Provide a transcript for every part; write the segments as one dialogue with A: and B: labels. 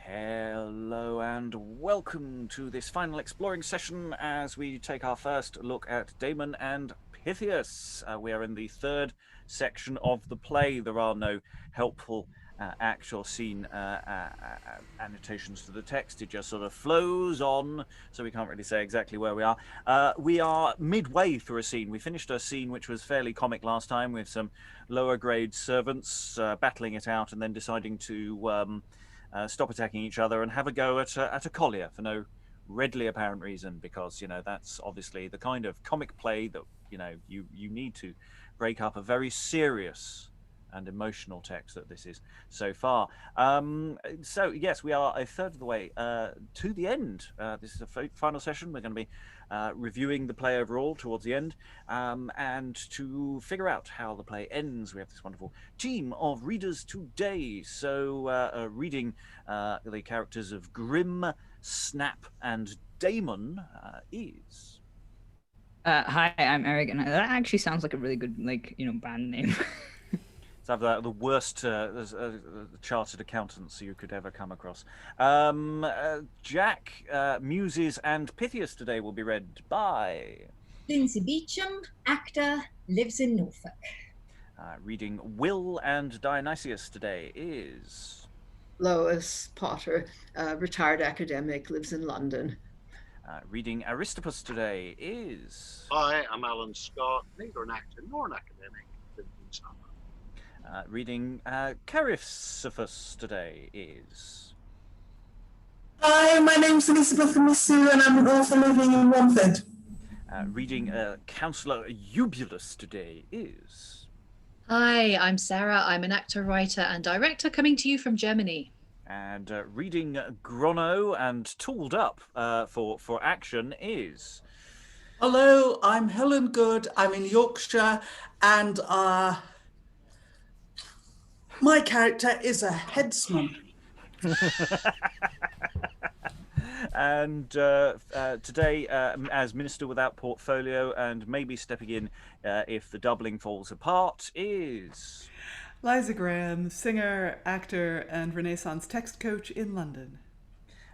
A: Hello and welcome to this final exploring session as we take our first look at Damon and Pythias. We are in the third section of the play. There are no helpful act or scene annotations to the text. It just sort of flows on, so we can't really say exactly where we are. We are midway through a scene. We finished a scene which was fairly comic last time with some lower grade servants battling it out and then deciding to stop attacking each other and have a go at a collier for no readily apparent reason, because that's obviously the kind of comic play that you need to break up a very serious and emotional text that this is so far. So yes, we are a third of the way to the end. This is a final session. We're going to be reviewing the play overall towards the end, and to figure out how the play ends, we have this wonderful team of readers today. So reading the characters of Grim, Snap, and Damon is...
B: Hi, I'm Eric, and that actually sounds like a really good, band name.
A: It's the worst chartered accountants you could ever come across. Jack, Muses, and Pithias today will be read by...
C: Lynsey Beauchamp, actor, lives in Norfolk.
A: Reading Will and Dionysius today is...
D: Lois Potter, retired academic, lives in London.
A: Reading Aristippus today is...
E: Hi, I'm Alan Scott, neither an actor nor an academic, living in summer.
A: Reading Carisophus today is...
F: Hi, my name's Elizabeth Amisu, and I'm also living in Romford.
A: Reading Councillor Eubulus today is...
G: Hi, I'm Sarah. I'm an actor, writer, and director coming to you from Germany.
A: And reading Gronno and tooled up for action is...
F: Hello, I'm Helen Good. I'm in Yorkshire, and my character is a headsman.
A: And today, as Minister without portfolio and maybe stepping in if the doubling falls apart, is...
H: Liza Graham, singer, actor, and Renaissance text coach in London.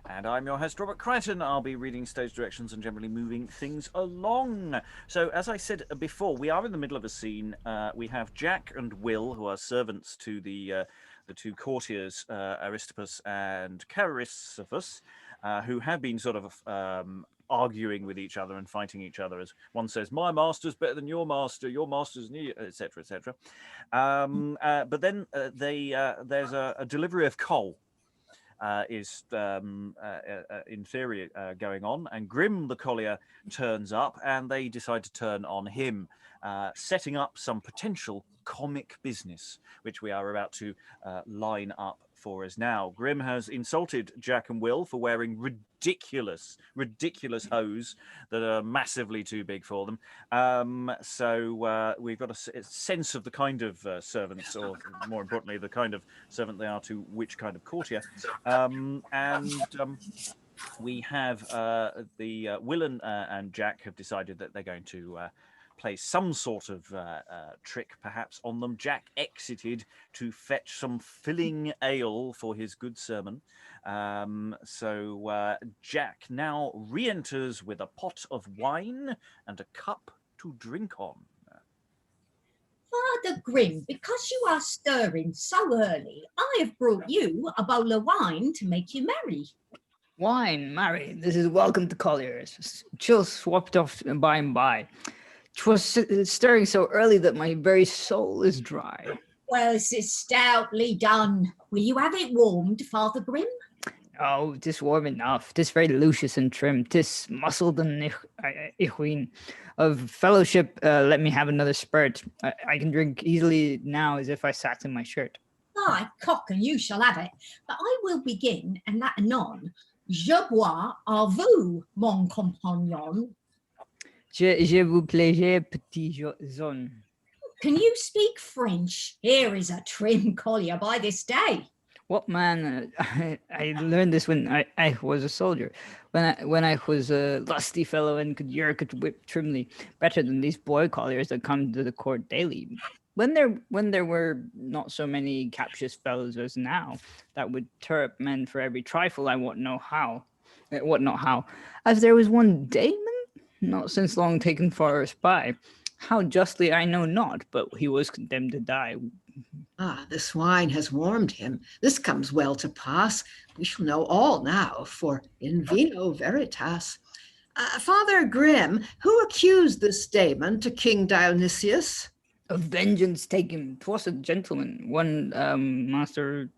A: And I'm your host, Robert Crighton. I'll be reading stage directions and generally moving things along. So, as I said before, we are in the middle of a scene. We have Jack and Will, who are servants to the two courtiers, Aristippus and Carisophus, who have been sort of arguing with each other and fighting each other, as one says, "My master's better than your master's near," etc., etc. But then there's a delivery of coal. Is in theory going on, and Grim the collier turns up, and they decide to turn on him, setting up some potential comic business, which we are about to line up for us now. Grim has insulted Jack and Will for wearing ridiculous hose that are massively too big for them. So we've got a sense of the kind of servants, or more importantly, the kind of servant they are to which kind of courtier. We have Will and Jack have decided that they're going to play some sort of trick perhaps on them. Jack exited to fetch some filling ale for his good sermon. So Jack now re-enters with a pot of wine and a cup to drink on.
C: Father Grim, because you are stirring so early, I have brought you a bowl of wine to make you merry.
B: Wine, marry. This is welcome to colliers. Chill swapped off by and by. 'Twas stirring so early that my very soul is dry.
C: Well, this is stoutly done. Will you have it warmed, Father Grim?
B: Oh, 'tis warm enough. 'Tis very luscious and trim. 'Tis muscled and ichween. Of fellowship, let me have another spurt. I can drink easily now as if I sat in my shirt.
C: Ay, cock, and you shall have it. But I will begin, and that anon. Je bois à vous, mon compagnon.
B: Je vous plais, petit zone.
C: Can you speak French? Here is a trim collier by this day.
B: What man? I learned this when I was a soldier. When I was a lusty fellow and could whip trimly, better than these boy colliers that come to the court daily. when there were not so many captious fellows as now, that would turp men for every trifle, I wot not how. As there was one Damon, not since long taken for a spy. How justly I know not, but he was condemned to die.
D: Ah, this wine has warmed him. This comes well to pass. We shall know all now, for in vino veritas. Father Grimm, who accused this Damon to King Dionysius?
B: Of vengeance take him. 'Twas a gentleman, one Master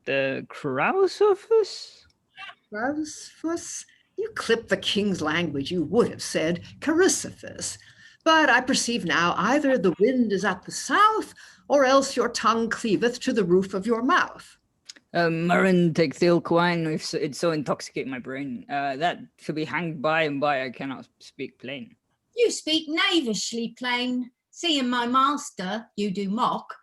B: the Carisophus.
D: Carisophus? You clipped the king's language, you would have said Carisophus. But I perceive now either the wind is at the south, or else your tongue cleaveth to the roof of your mouth.
B: Murren take thilk wine, if it so intoxicate my brain. That shall be hanged by and by, I cannot speak plain.
C: You speak knavishly plain. Seeing my master, you do mock.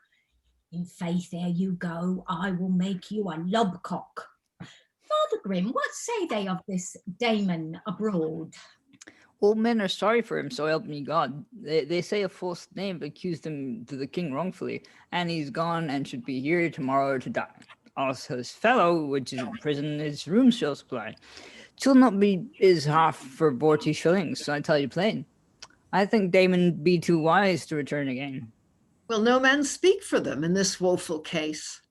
C: In faith, there you go, I will make you a lobcock. Father Grimm, what say they of this Damon abroad?
B: All men are sorry for him, so help me God. They say a false name accused him to the king wrongfully, and he's gone and should be here tomorrow to die. Also his fellow, which is in prison, his room shall supply. Shall not be his half for 40 shillings, so I tell you plain. I think Damon be too wise to return again.
D: Will no man speak for them in this woeful case?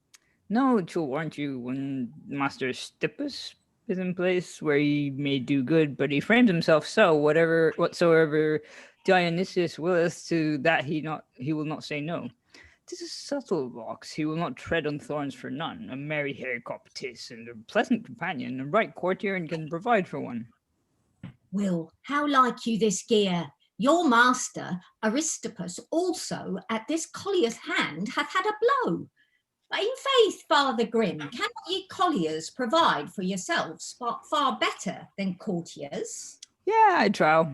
B: No, to warrant you, when Master Aristippus is in place, where he may do good, but he frames himself so, whatsoever Dionysius willeth, to that he will not say no. 'Tis a subtle box, he will not tread on thorns for none. A merry hairy cop 'tis, and a pleasant companion, a right courtier, and can provide for one.
C: Will, how like you this gear? Your master, Aristippus, also at this collier's hand hath had a blow. But in faith, Father Grimm, cannot ye colliers provide for yourselves far better than courtiers?
B: Yeah, I trow.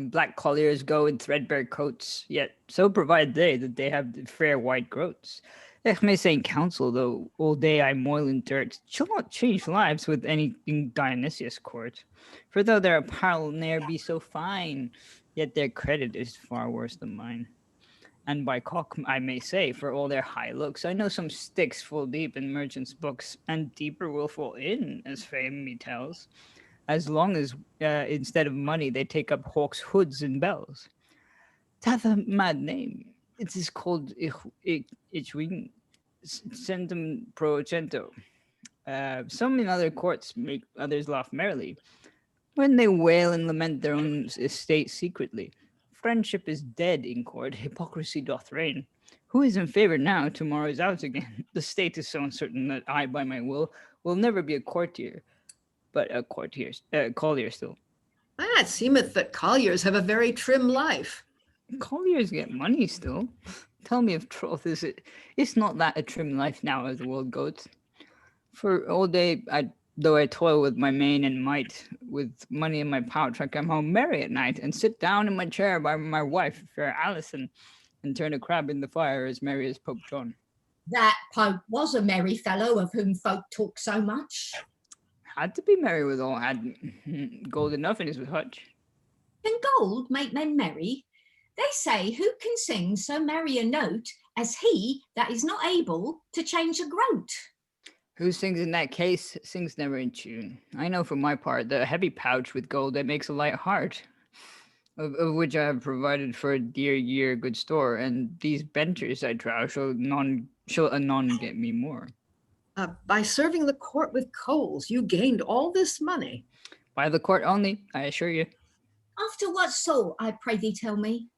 B: Black colliers go in threadbare coats, yet so provide they that they have fair white groats. Ech may say in council, though all day I moil in dirt, shall not change lives with any in Dionysius' court. For though their apparel ne'er be so fine, yet their credit is far worse than mine. And by cock I may say, for all their high looks, I know some sticks full deep in merchants' books, and deeper will fall in, as fame me tells, as long as instead of money they take up hawks' hoods and bells. 'Tath a mad name. It is called Ichwing Centum Pro Cento. Some in other courts make others laugh merrily, when they wail and lament their own estate secretly. Friendship is dead in court, hypocrisy doth reign. Who is in favor now, tomorrow is out again. The state is so uncertain that I, by my will never be a courtier, but a collier still.
D: It seemeth that colliers have a very trim life.
B: Colliers get money still. Tell me if troth is it. It's not that a trim life now as the world goes. For all day, though I toil with my main and might, with money in my pouch, I come home merry at night, and sit down in my chair by my wife, fair Alison, and turn a crab in the fire as merry as Pope John.
C: That Pope was a merry fellow of whom folk talk so much.
B: Had to be merry withal, had gold enough in his hutch.
C: Can gold make men merry? They say, who can sing so merry a note as he that is not able to change a groat?
B: Who sings in that case sings never in tune. I know for my part the heavy pouch with gold that makes a light heart, of which I have provided for a dear year good store, and these benchers, I trow, shall anon get me more.
D: By serving the court with coals, you gained all this money.
B: By the court only, I assure you.
C: After what sort, I pray thee tell me?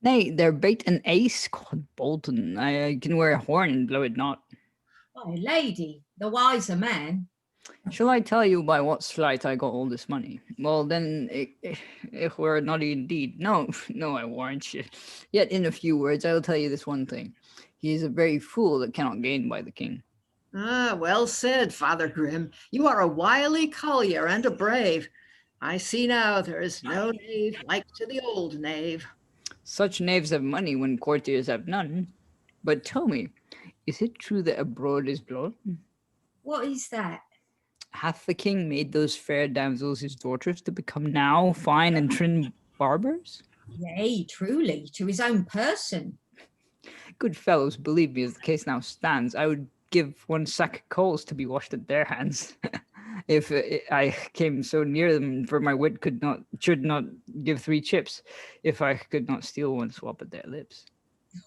B: Nay, their bait an ace called Bolton. I can wear a horn and blow it not.
C: My lady, the wiser man.
B: Shall I tell you by what sleight I got all this money? Well, then, if we're not indeed. No, I warrant you. Yet in a few words, I will tell you this one thing. He is a very fool that cannot gain by the king.
D: Well said, Father Grimm. You are a wily collier and a brave. I see now there is no knave like to the old knave.
B: Such knaves have money when courtiers have none. But tell me, is it true that abroad is blood?
C: What is that?
B: Hath the king made those fair damsels his daughters to become now fine and trim barbers?
C: Yea, truly, to his own person.
B: good fellows, believe me, as the case now stands, I would give 1 sack of coals to be washed at their hands. If I came so near them, for my wit should not give 3 chips, if I could not steal 1 swab at their lips.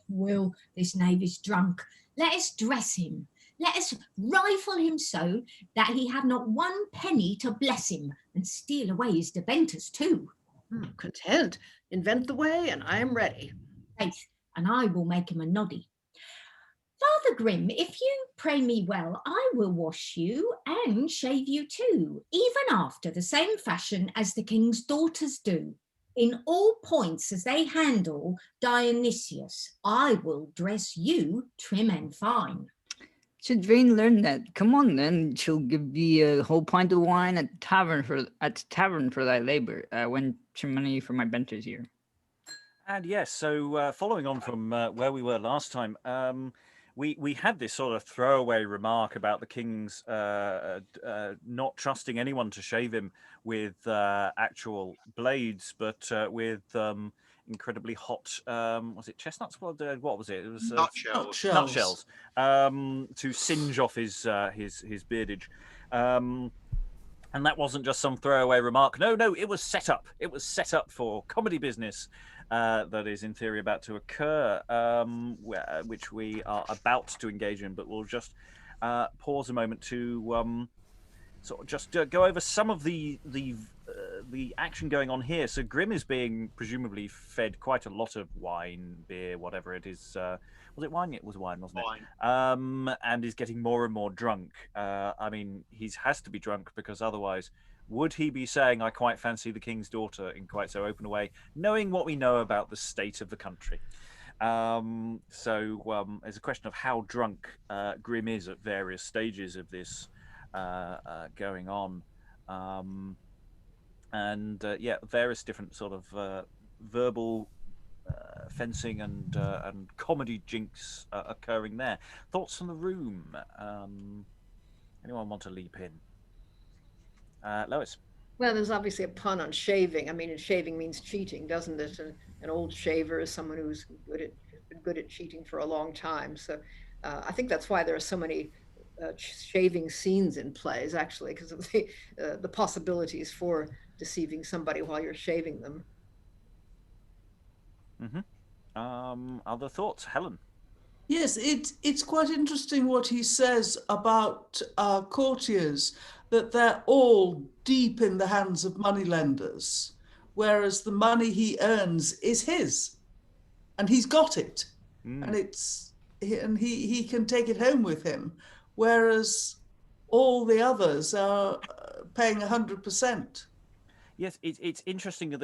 C: Will, this knave is drunk. Let us dress him. Let us rifle him so that he have not 1 penny to bless him, and steal away his debentures too.
D: Content. Invent the way, and I am ready.
C: Faith, and I will make him a noddy. Father Grim, if you pray me well, I will wash you and shave you too, even after the same fashion as the king's daughters do. In all points as they handle Dionysius, I will dress you trim and fine.
B: Should Vane learn that? Come on then, she'll give thee a whole pint of wine at tavern for thy labour, when money for my benches here.
A: And yes, so following on from where we were last time, we had this sort of throwaway remark about the king's not trusting anyone to shave him with actual blades, but with incredibly hot, was it chestnuts? What was it? It was
E: Nutshells.
A: Nutshells to singe off his beardage. And that wasn't just some throwaway remark. No, it was set up. It was set up for comedy business that is in theory about to occur, which we are about to engage in, but we'll just pause a moment to sort of just go over some of the action going on here. So Grim is being presumably fed quite a lot of wine, beer, whatever it is. Was it wine? It was wine, wasn't it?
E: Wine.
A: And is getting more and more drunk. I mean, he has to be drunk because otherwise, would he be saying, "I quite fancy the king's daughter" in quite so open a way, knowing what we know about the state of the country? So there's a question of how drunk Grim is at various stages of this going on. Yeah, various different sort of verbal fencing and comedy jinx occurring there. Thoughts on the room? Anyone want to leap in? Lois.
D: Well, there's obviously a pun on shaving. I mean, and shaving means cheating, doesn't it? An old shaver is someone who's been good at cheating for a long time. So I think that's why there are so many shaving scenes in plays, actually, because of the possibilities for deceiving somebody while you're shaving them.
A: Other thoughts, Helen?
F: Yes, it's quite interesting what he says about courtiers, that they're all deep in the hands of moneylenders, whereas the money he earns is his, and he's got it, and he can take it home with him, whereas all the others are paying 100%.
A: Yes, it's interesting that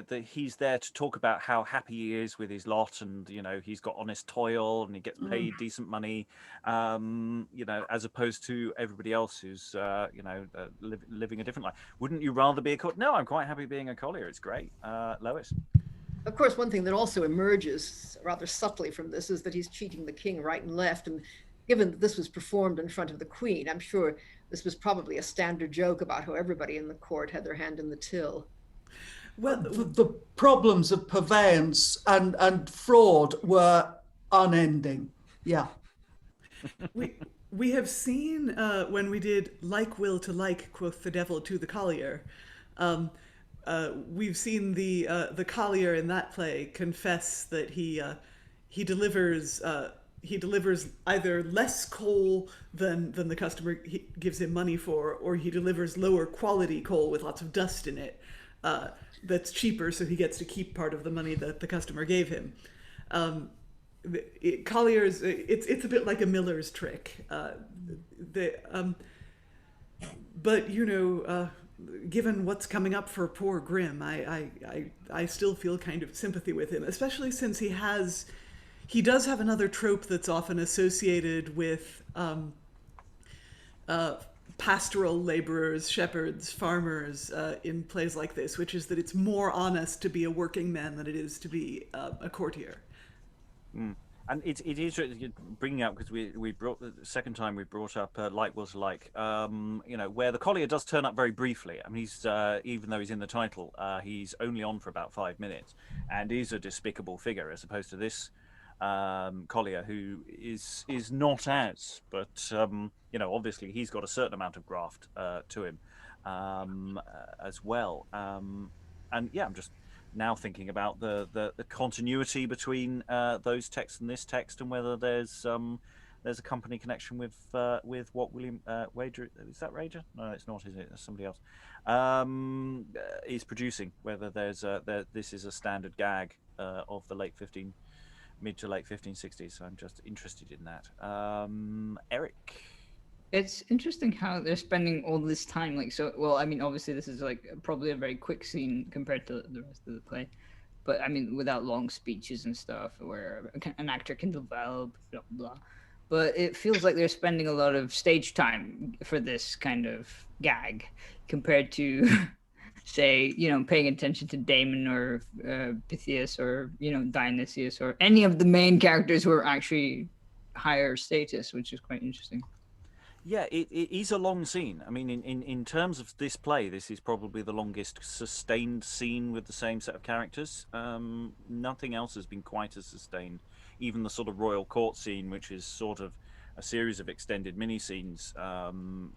A: that he's there to talk about how happy he is with his lot, and he's got honest toil and he gets paid decent money, as opposed to everybody else who's living a different life. Wouldn't you rather be a courtier? No, I'm quite happy being a collier. It's great. Lois.
D: Of course, one thing that also emerges rather subtly from this is that he's cheating the king right and left, and given that this was performed in front of the queen, I'm sure this was probably a standard joke about how everybody in the court had their hand in the till.
F: Well, the problems of purveyance and fraud were unending. Yeah.
H: We have seen when we did "Like will to like," quoth the devil to the collier. We've seen the collier in that play confess that he delivers either less coal than the customer gives him money for, or he delivers lower quality coal with lots of dust in it that's cheaper, so he gets to keep part of the money that the customer gave him. Colliers, it's a bit like a miller's trick. But given what's coming up for poor Grim, I still feel kind of sympathy with him, especially since he does have another trope that's often associated with pastoral laborers, shepherds, farmers in plays like this, which is that it's more honest to be a working man than it is to be a courtier.
A: And it is bringing up, because we brought the second time we brought up like will to like, where the collier does turn up very briefly. I mean, he's even though he's in the title, he's only on for about 5 minutes, and is a despicable figure as opposed to this Collier, who is not as, but obviously he's got a certain amount of graft to him as well. And yeah, I'm just now thinking about the continuity between those texts and this text, and whether there's a company connection with what William Wager, is that Rager? No, it's not, is it? That's somebody else. Is producing. Whether this is a standard gag of the mid to late 1560s. So I'm just interested in that. Eric.
B: It's interesting how they're spending all this time, well, I mean, obviously this is probably a very quick scene compared to the rest of the play, but I mean, without long speeches and stuff where an actor can develop, blah, blah. But it feels like they're spending a lot of stage time for this kind of gag compared to, say, paying attention to Damon or Pythias or, Dionysius or any of the main characters who are actually higher status, which is quite interesting.
A: Yeah, it is a long scene. I mean, in terms of this play, this is probably the longest sustained scene with the same set of characters. Nothing else has been quite as sustained. Even the sort of royal court scene, which is sort of a series of extended mini scenes,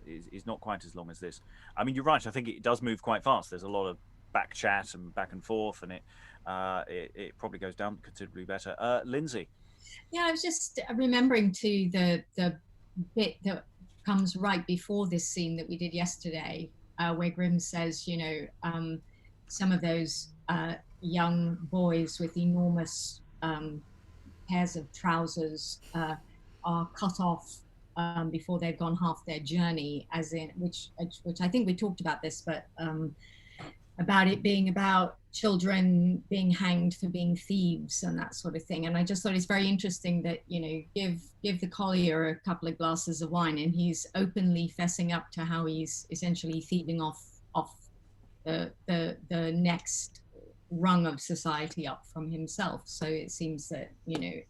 A: is not quite as long as this. I mean, you're right. I think it does move quite fast. There's a lot of back chat and back and forth, and it probably goes down considerably better. Lynsey.
C: Yeah, I was just remembering too the bit that comes right before this scene that we did yesterday, where Grimm says, some of those young boys with enormous pairs of trousers are cut off before they've gone half their journey, as in which I think we talked about this, but about it being about children being hanged for being thieves and that sort of thing. And I just thought it's very interesting that, give the collier a couple of glasses of wine and he's openly fessing up to how he's essentially thieving off the next rung of society up from himself. So it seems that,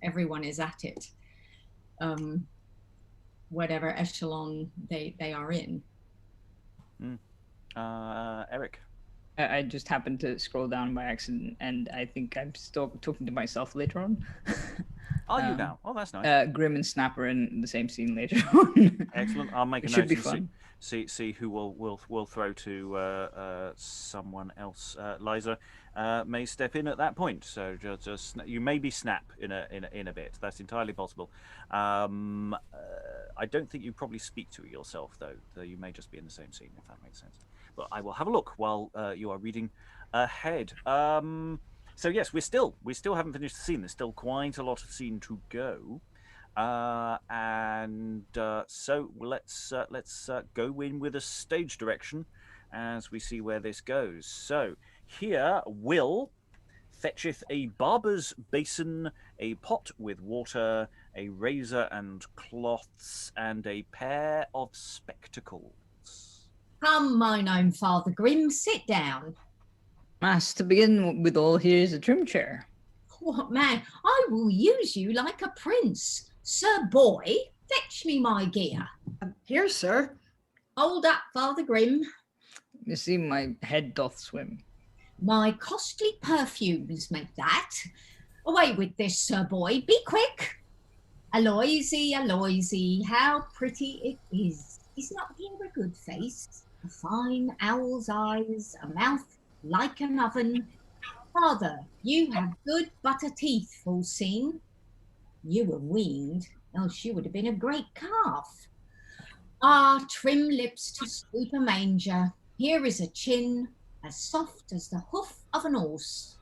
C: everyone is at it, whatever echelon they are in.
A: Eric.
B: I just happened to scroll down by accident, and I think I'm still talking to myself later on.
A: Are you now? Oh, that's nice.
B: Grimm and Snapper in the same scene later on.
A: Excellent. I'll make a
B: It
A: note
B: should be
A: and
B: fun.
A: see who we'll throw to someone else. Liza may step in at that point. So just you maybe snap in a bit. That's entirely possible. I don't think you probably speak to it yourself though you may just be in the same scene, if that makes sense. But I will have a look while you are reading ahead. So yes, we still haven't finished the scene. There's still quite a lot of scene to go, so let's go in with a stage direction as we see where this goes. So here, Will fetcheth a barber's basin, a pot with water, a razor and cloths, and a pair of spectacles.
C: Come, mine own Father Grimm, sit down.
B: Mass, to begin with all, here's a trim chair.
C: What, man, I will use you like a prince. Sir boy, fetch me my gear.
D: Here, sir.
C: Hold up, Father Grimm.
B: You see, my head doth swim.
C: My costly perfumes make that. Away with this, sir boy, be quick. Aloysy, Aloysy, how pretty it is. Is not here a good face? A fine owl's eyes, a mouth like an oven. Father, you have good butter teeth, full seen. You were weaned, else you would have been a great calf. Ah, trim lips to sweep a manger. Here is a chin as soft as the hoof of an horse.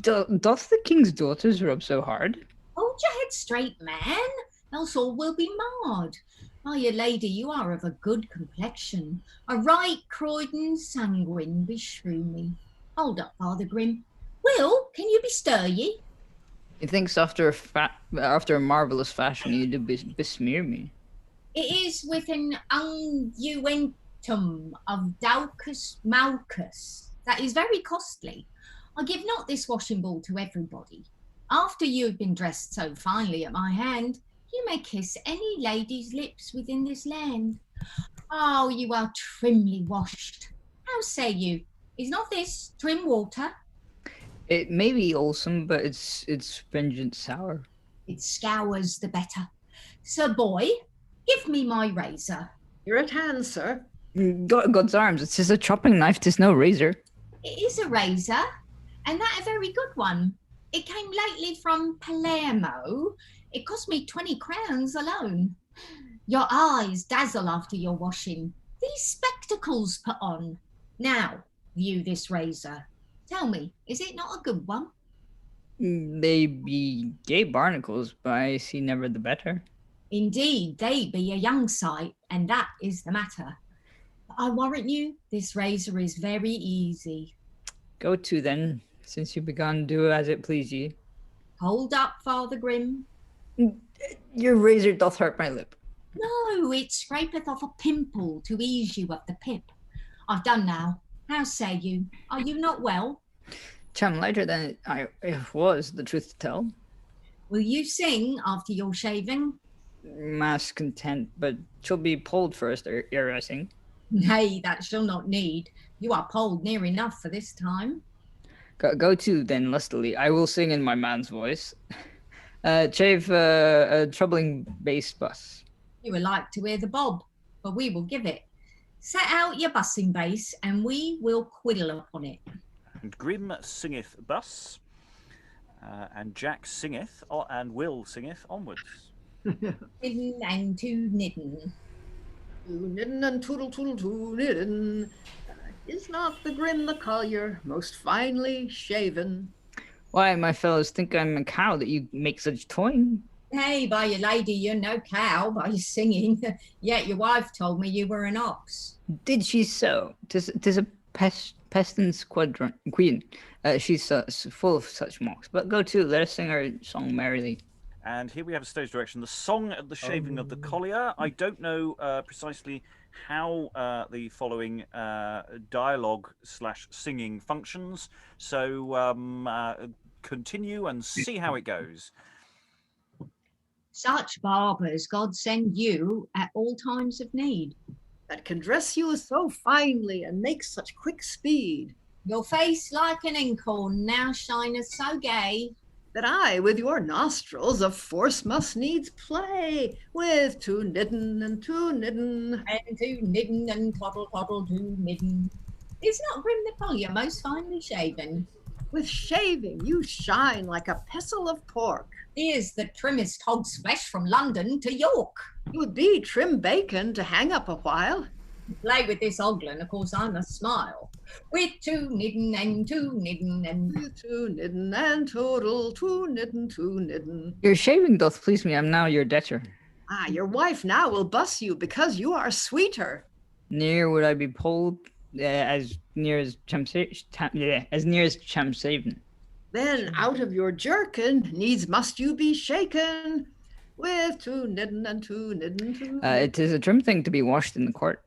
B: Doth the king's daughters rub so hard?
C: Hold your head straight, man, else all will be marred. Ah, your lady, you are of a good complexion. A right Croydon sanguine beshrew me. Hold up, Father Grimm. Will, can you bestir ye?
B: Methinks after a marvellous fashion you do besmear me.
C: It is with an unguentum of Daucus Malchus that is very costly. I give not this washing ball to everybody. After you have been dressed so finely at my hand, you may kiss any lady's lips within this land. Oh, you are trimly washed. How say you? Is not this trim water?
B: It may be wholesome, but it's pungent sour.
C: It scours the better. Sir boy, give me my razor.
D: You're at hand, sir.
B: God's arms, it's just a chopping knife, 'tis no razor.
C: It is a razor, and that a very good one. It came lately from Palermo. It cost me 20 crowns alone. Your eyes dazzle after your washing. These spectacles put on. Now, view this razor. Tell me, is it not a good one?
B: They be gay barnacles, but I see never the better.
C: Indeed, they be a young sight, and that is the matter. But I warrant you, this razor is very easy.
B: Go to then, since you begun, do as it please ye.
C: Hold up, Father Grim.
B: Your razor doth hurt my lip.
C: No, it scrapeth off a pimple to ease you of the pip. I've done now. How say you? Are you not well?
B: Chum lighter than I was, the truth to tell.
C: Will you sing after your shaving?
B: Mass content, but she'll be pulled first ere I sing.
C: Nay, that shall not need. You are polled near enough for this time.
B: Go to then lustily. I will sing in my man's voice. Chave a troubling bass bus.
C: You would like to hear the bob, but we will give it. Set out your bussing bass, and we will quiddle upon it.
A: And Grim singeth thus, and Jack singeth, and Will singeth onwards.
C: Nidden and to nidden.
D: Nidden and toodle toodle too nidden. Is not the Grim the collier most finely shaven?
B: Why, my fellows think I'm a cow that you make such toying.
C: Hey, by your lady, you're no cow by your singing. Yet your wife told me you were an ox.
B: Did she so? 'Tis a pestilence queen. She's full of such mocks. But go to, let us sing our song merrily.
A: And here we have a stage direction. The song at the shaving of the collier. I don't know precisely how the following dialogue / singing functions. So continue and see how it goes.
C: Such barbers God send you at all times of need.
D: That can dress you so finely and make such quick speed.
C: Your face like an inkhorn now shineth so gay.
D: That I with your nostrils of force must needs play. With to nidden and to nidden.
C: And to nidden and toddle toddle to nidden. Is not Grim the collier most finely shaven?
D: With shaving you shine like a pestle of pork.
C: Here's the trimmest hog's flesh from London to York.
D: It would be trim bacon to hang up a while.
C: Play with this oglin, of course I must smile. With to nidden and to nidden and
D: to nidden and toodle, to nidden, to nidden.
B: Your shaving doth please me, I'm now your debtor.
D: Ah, your wife now will buss you because you are sweeter.
B: Near would I be pulled, as near as Champsaven.
D: Then out of your jerkin needs must you be shaken. With to nidden and to nidden, to nidden.
B: It is a trim thing to be washed in the court.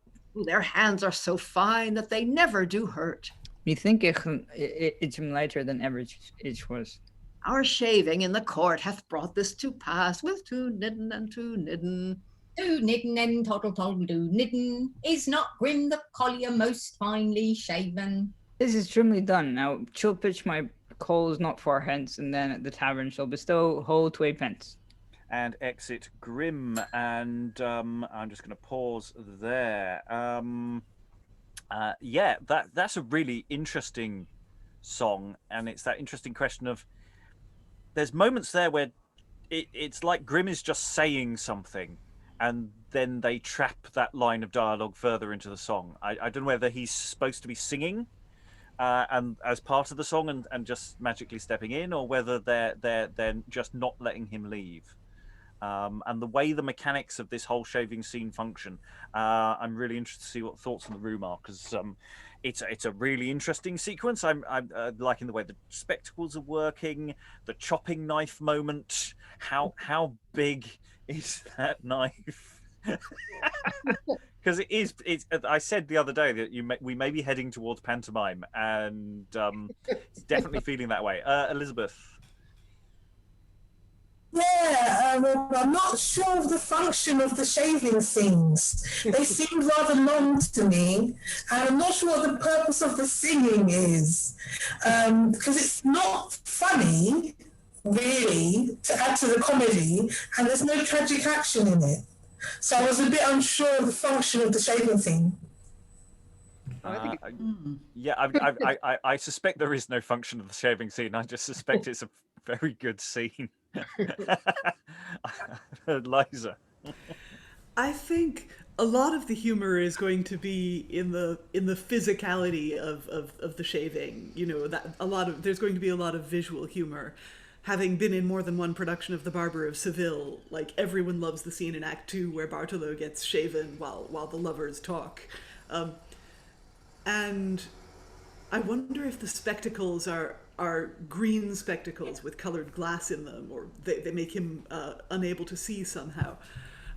D: Their hands are so fine that they never do hurt.
B: Methinks it's lighter than ever it was.
D: Our shaving in the court hath brought this to pass. With to nidden and to nidden.
C: to nidden and toddle toddle do nidden. Is not Grim the collier most finely shaven?
B: This is trimly done. Now she'll pitch my coals not far hence, and then at the tavern shall bestow whole 2 pence.
A: And exit Grim, and I'm just going to pause there. Yeah, that's a really interesting song, and it's that interesting question of there's moments there where it's like Grim is just saying something, and then they trap that line of dialogue further into the song. I don't know whether he's supposed to be singing and as part of the song and just magically stepping in, or whether they're just not letting him leave. And the way the mechanics of this whole shaving scene function, I'm really interested to see what thoughts in the room are, because it's a really interesting sequence. I'm liking the way the spectacles are working, the chopping knife moment. How big is that knife? Because it's. I said the other day that we may be heading towards pantomime, and it's definitely feeling that way. Elizabeth.
I: Yeah, I'm not sure of the function of the shaving scenes. They seemed rather long to me, and I'm not sure what the purpose of the singing is, because it's not funny, really, to add to the comedy, and there's no tragic action in it. So I was a bit unsure of the function of the shaving scene.
A: Yeah, I suspect there is no function of the shaving scene. I just suspect it's a very good scene. Liza.
H: I think a lot of the humor is going to be in the physicality of the shaving. You know, that there's going to be a lot of visual humor. Having been in more than one production of The Barber of Seville, like everyone loves the scene in Act 2 where Bartolo gets shaven while the lovers talk. And I wonder if the spectacles are green spectacles with colored glass in them, or they make him unable to see somehow.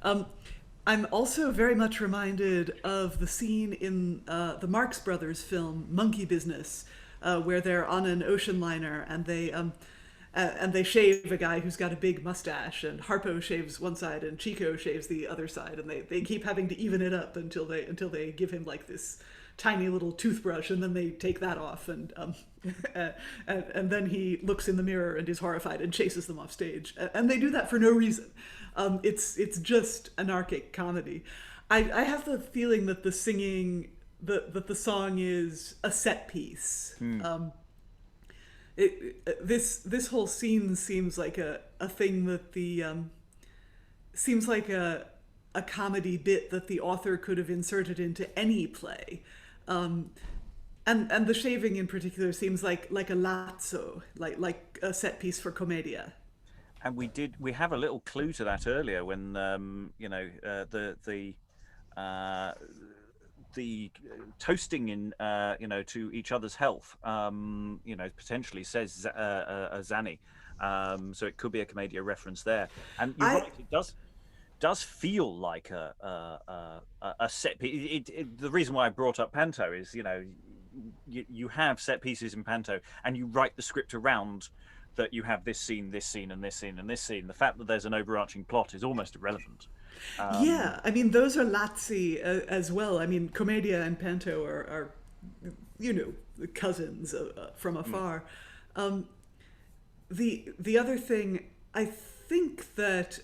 H: I'm also very much reminded of the scene in the Marx Brothers film Monkey Business, where they're on an ocean liner and they shave a guy who's got a big mustache, and Harpo shaves one side and Chico shaves the other side, and they keep having to even it up until they give him like this tiny little toothbrush, and then they take that off, and then he looks in the mirror and is horrified and chases them off stage, and they do that for no reason. It's just anarchic comedy. I have the feeling that the singing, that the song is a set piece. This whole scene seems like a thing that seems like a comedy bit that the author could have inserted into any play. And the shaving in particular seems like a lazzo, like a set piece for commedia.
A: And we have a little clue to that earlier when the toasting in to each other's health potentially says Zanni, so it could be a commedia reference there. And you're right, it does feel like a set piece. The reason why I brought up Panto is you have set pieces in Panto and you write the script around that. You have this scene, and this scene, and this scene. The fact that there's an overarching plot is almost irrelevant.
H: Yeah, I mean, those are lazzi as well. I mean, commedia and panto are cousins from afar. The other thing, I think that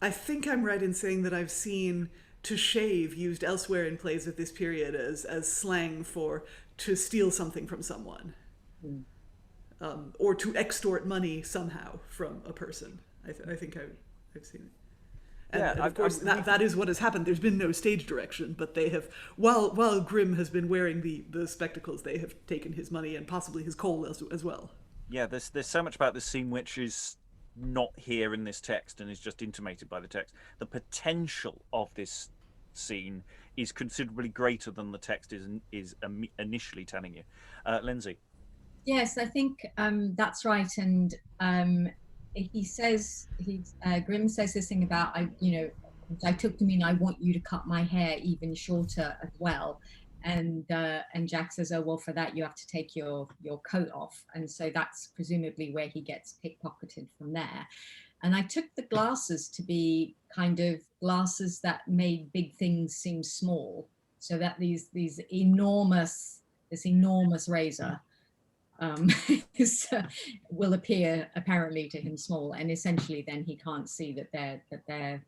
H: I think I'm right in saying that I've seen to shave used elsewhere in plays of this period as slang for to steal something from someone, or to extort money somehow from a person. I think I've seen it. And of course, that is what has happened. There's been no stage direction, but they have, while Grimm has been wearing the spectacles, they have taken his money and possibly his coal as well.
A: Yeah, there's so much about this scene which is not here in this text and is just intimated by the text. The potential of this scene is considerably greater than the text is initially telling you. Lynsey.
C: Yes, I think that's right. And he says, Grimm says this thing about, I took to mean I want you to cut my hair even shorter as well. And Jack says, oh, well, for that you have to take your coat off. And so that's presumably where he gets pickpocketed from there. And I took the glasses to be kind of glasses that made big things seem small. So that this enormous razor will appear apparently to him small, and essentially then he can't see that they're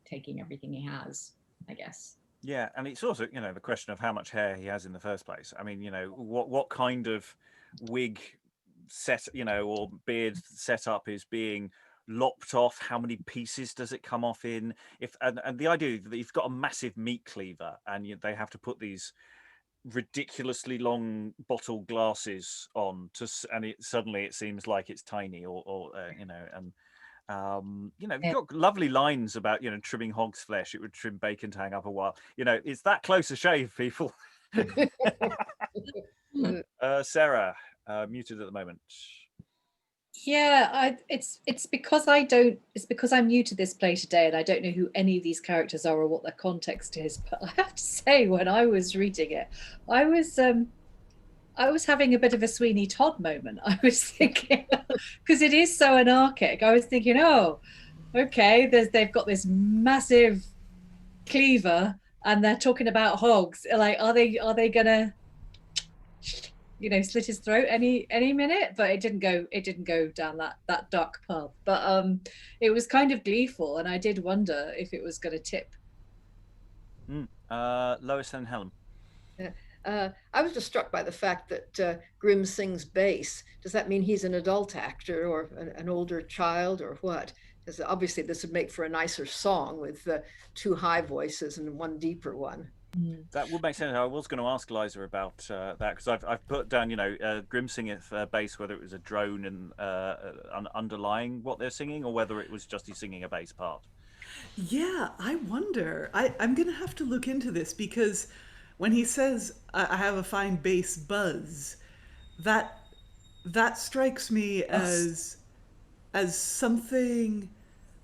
C: taking everything he has, I guess.
A: Yeah, and it's also the question of how much hair he has in the first place. I mean, what kind of wig set or beard setup is being lopped off? How many pieces does it come off in? And the idea that you've got a massive meat cleaver and they have to put these ridiculously long bottle glasses on and suddenly it seems like it's tiny you've got lovely lines about trimming hog's flesh. It would trim bacon to hang up a while. It's that close a shave, people. Sarah, muted at the moment.
G: Yeah, it's because I'm new to this play today and I don't know who any of these characters are or what their context is. But I have to say, when I was reading it, I was I was having a bit of a Sweeney Todd moment. I was thinking, because it is so anarchic, I was thinking, oh, okay, they've got this massive cleaver and they're talking about hogs. Like, are they gonna, slit his throat any minute? But it didn't go down that dark path. But it was kind of gleeful, and I did wonder if it was gonna tip.
A: Lois and Helen.
D: I was just struck by the fact that Grimm sings bass. Does that mean he's an adult actor or an older child or what? Because obviously this would make for a nicer song with two high voices and one deeper one.
A: That would make sense. I was going to ask Liza about that, because I've put down, Grimm singing bass, whether it was a drone and underlying what they're singing, or whether it was just he's singing a bass part.
H: Yeah, I wonder. I'm going to have to look into this, because when he says, I have a fine bass buzz, that strikes me as something,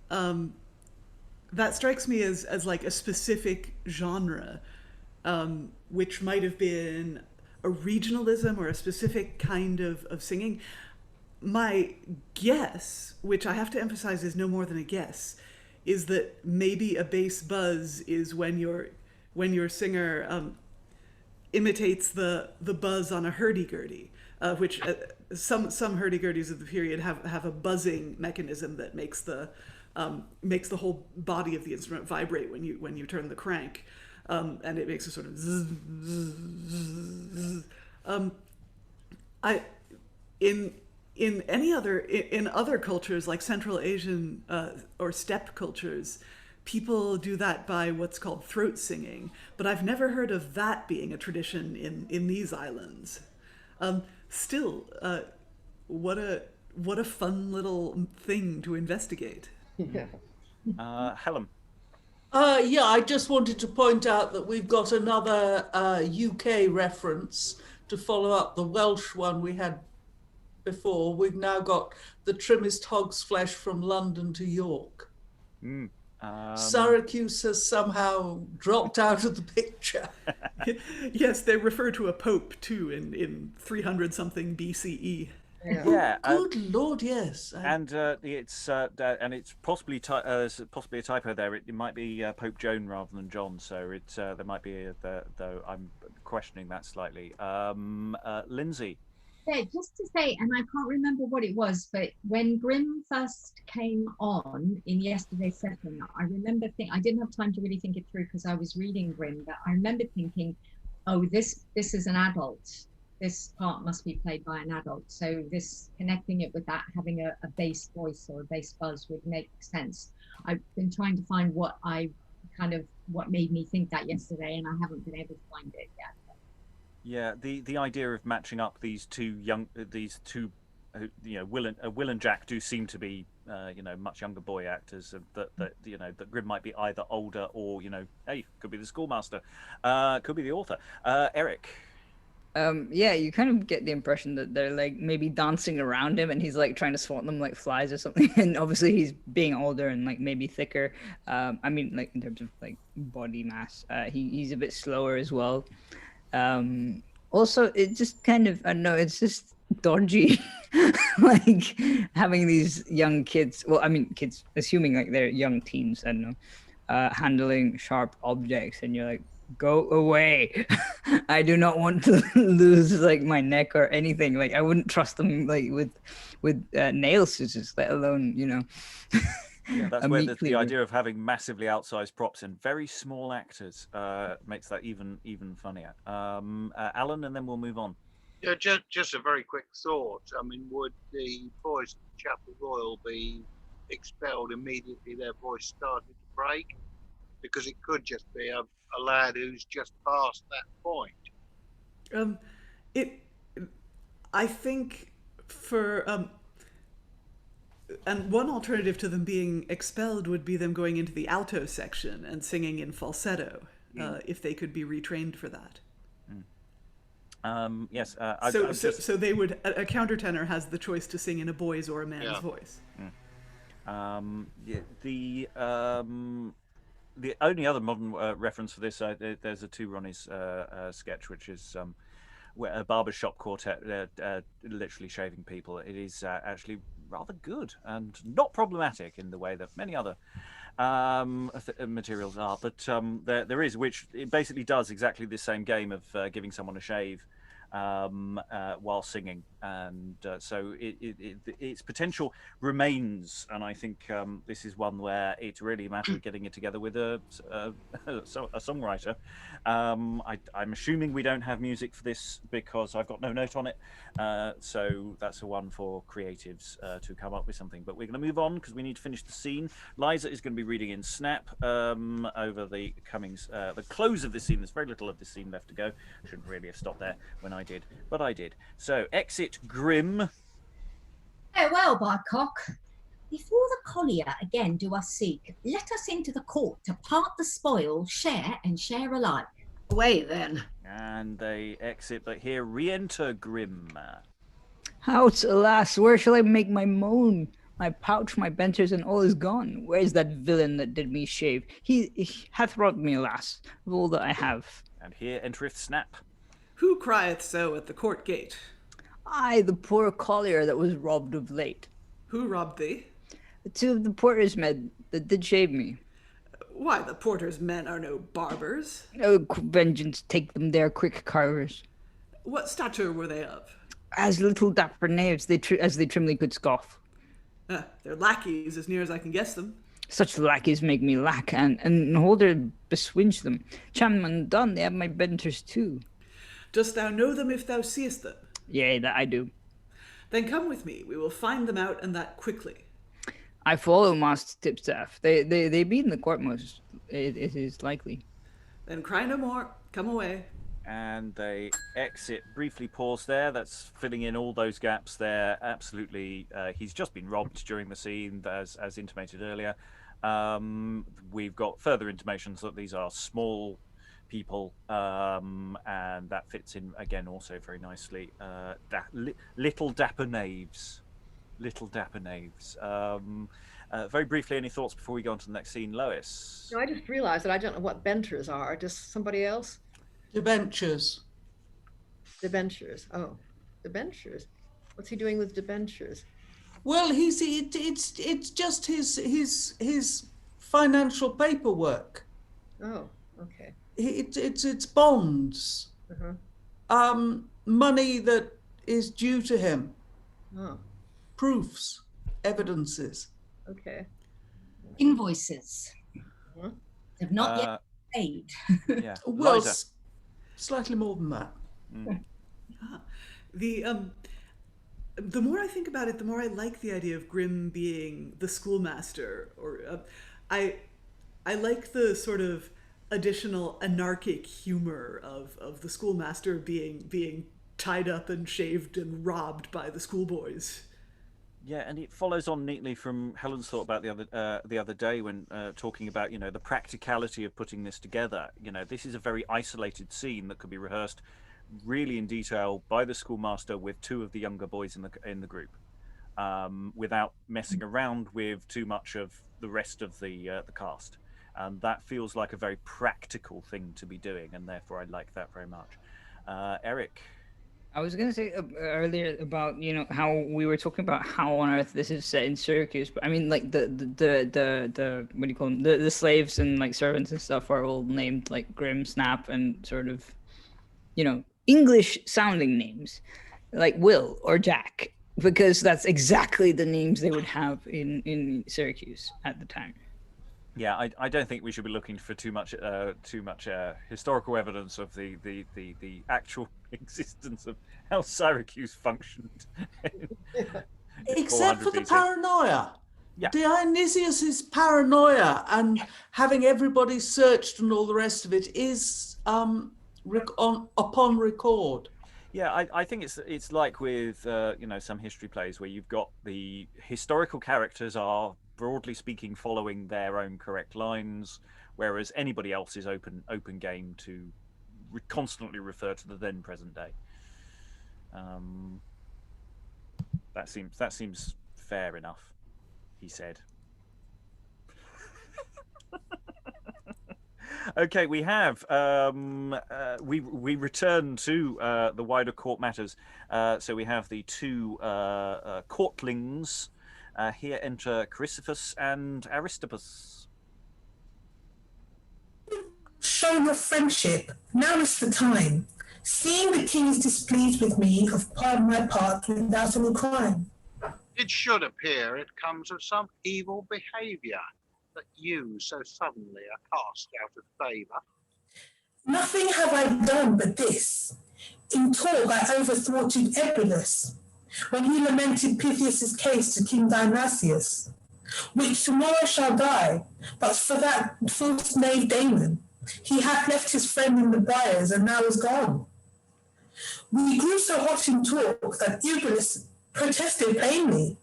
H: that strikes me as like a specific genre, which might have been a regionalism or a specific kind of singing. My guess, which I have to emphasize is no more than a guess, is that maybe a bass buzz is when your singer imitates the buzz on a hurdy-gurdy, which some hurdy-gurdies of the period have a buzzing mechanism that makes the whole body of the instrument vibrate when you turn the crank, and it makes a sort of zzz, zzz, zzz. In other cultures like Central Asian or steppe cultures, people do that by what's called throat singing, but I've never heard of that being a tradition in these islands. Still, what a fun little thing to investigate.
D: Yeah.
A: Helen.
F: Yeah, I just wanted to point out that we've got another UK reference to follow up the Welsh one we had before. We've now got the trimmest hog's flesh from London to York. Syracuse has somehow dropped out of the picture.
H: Yes, they refer to a pope too in 300 something BCE.
A: Yeah.
F: Good Lord, yes.
A: And it's possibly a typo there. It might be Pope Joan rather than John. So there might be though I'm questioning that slightly. Lynsey.
C: Yeah, just to say, and I can't remember what it was, but when Grimm first came on in yesterday's session, I remember I didn't have time to really think it through because I was reading Grimm, but I remember thinking, oh, this is an adult. This part must be played by an adult. So this connecting it with that, having a bass voice or a bass buzz would make sense. I've been trying to find what made me think that yesterday, and I haven't been able to find it yet.
A: Yeah, the idea of matching up these two Will and Jack do seem to be much younger boy actors, that Grimm might be either older or hey, could be the schoolmaster, could be the author. Eric.
B: Yeah, you kind of get the impression that they're like maybe dancing around him and he's like trying to swat them like flies or something. And obviously he's being older and like maybe thicker. I mean, like in terms of like body mass, he's a bit slower as well. Also, it just kind of, I don't know, it's just dodgy. Like having these young kids, well, I mean, kids, assuming like they're young teens, I don't know, handling sharp objects, and you're like, go away. I do not want to lose like my neck or anything. Like I wouldn't trust them like with nail scissors, let alone,
A: Yeah, that's where the idea of having massively outsized props and very small actors makes that even funnier. Alan, and then we'll move on.
E: Yeah, just a very quick thought. I mean, would the boys at Chapel Royal be expelled immediately their voice started to break? Because it could just be a lad who's just past that point.
H: I think for and one alternative to them being expelled would be them going into the alto section and singing in falsetto, if they could be retrained for that.
A: Yes.
H: So they would. A countertenor has the choice to sing in a boy's or a man's voice. The only other modern reference for this, there's a Two Ronnies sketch, which is
A: a barbershop quartet, literally shaving people. It is actually rather good and not problematic in the way that many other materials are. But there is, which it basically does exactly the same game of giving someone a shave while singing, and so its potential remains. And I think this is one where it's really a matter of getting it together with a songwriter. I'm assuming we don't have music for this because I've got no note on it, so that's a one for creatives to come up with something. But we're going to move on because we need to finish the scene. Liza is going to be reading in Snap over the close of the scene. There's very little of this scene left to go. Shouldn't really have stopped there when I did, but I did. So exit Grim.
C: Farewell, by cock. Before the collier again do us seek, let us into the court to part the spoil, share and share alike.
D: Away then.
A: And they exit, but here re-enter Grim.
B: Out, alas, where shall I make my moan? My pouch, my benches, and all is gone. Where is that villain that did me shave? He hath robbed me, alas, of all that I have.
A: And here entereth Snap.
H: Who crieth so at the court gate?
B: I, the poor collier that was robbed of late.
H: Who robbed thee?
B: Two of the porter's men that did shave me.
H: Why, the porter's men are no barbers.
B: Oh, vengeance take them, they are quick carvers.
H: What stature were they of?
B: As little dapper knaves as they trimly could scoff.
H: They're lackeys, as near as I can guess them.
B: Such lackeys make me lack, and holder beswinge them. Chairman done, they have my benters too.
H: Dost thou know them if thou seest them?
B: Yea, that I do.
H: Then come with me, we will find them out, and that quickly.
B: I follow Master Tipstaff. They be in the court most, it is likely.
H: Then cry no more, come away.
A: And they exit, briefly pause there. That's filling in all those gaps there. Absolutely. He's just been robbed during the scene, as intimated earlier. We've got further intimations that these are small people, and that fits in again also very nicely. Little dapper knaves. Little dapper knaves. Very briefly, any thoughts before we go on to the next scene? Lois?
D: No, I just realized that I don't know what benters are. Just somebody else?
F: Debentures.
D: Debentures. Oh, debentures. What's he doing with debentures?
F: Well, it's just his financial paperwork.
D: Oh, okay.
F: It's bonds.
D: Uh-huh.
F: Money that is due to him.
D: Oh,
F: Proofs, evidences.
D: okay.
C: Invoices.
D: Uh-huh.
C: Have not yet paid.
A: Yeah.
F: Well,
A: Liza.
F: slightly more than that.
H: The more I think about it, the more I like the idea of Grimm being the schoolmaster. Or I like the sort of additional anarchic humor of the schoolmaster being tied up and shaved and robbed by the schoolboys.
A: Yeah, and it follows on neatly from Helen's thought about the other day when talking about the practicality of putting this together. This is a very isolated scene that could be rehearsed really in detail by the schoolmaster with two of the younger boys in the group, without messing around with too much of the rest of the cast. And that feels like a very practical thing to be doing, and therefore I like that very much. Eric.
B: I was gonna say earlier about how we were talking about how on earth this is set in Syracuse, but I mean like the what do you call them, the slaves and like servants and stuff are all named like Grim, Snap, and sort of English sounding names like Will or Jack, because that's exactly the names they would have in Syracuse at the time.
A: Yeah, I don't think we should be looking for too much historical evidence of the actual existence of how Syracuse functioned.
F: Except for the paranoia.
A: Yeah.
F: Dionysius's paranoia and having everybody searched and all the rest of it is upon record.
A: Yeah, I think it's like with some history plays where you've got the historical characters are broadly speaking following their own correct lines, whereas anybody else is open game to constantly refer to the then present day. That seems fair enough, he said. Okay, we have we return to the wider court matters. So we have the two courtlings. Here enter Carisophus and Aristippus.
I: Show your friendship. Now is the time. Seeing the king is displeased with me, of my part without any crime.
E: It should appear it comes of some evil behaviour that you so suddenly are cast out of favour.
I: Nothing have I done but this. In talk I overthwarted Eubulus, when he lamented Pithias' case to King Dionysius, which tomorrow shall die, but for that false knave Damon, he hath left his friend in the briars and now is gone. We grew so hot in talk that Eubulus protested plainly,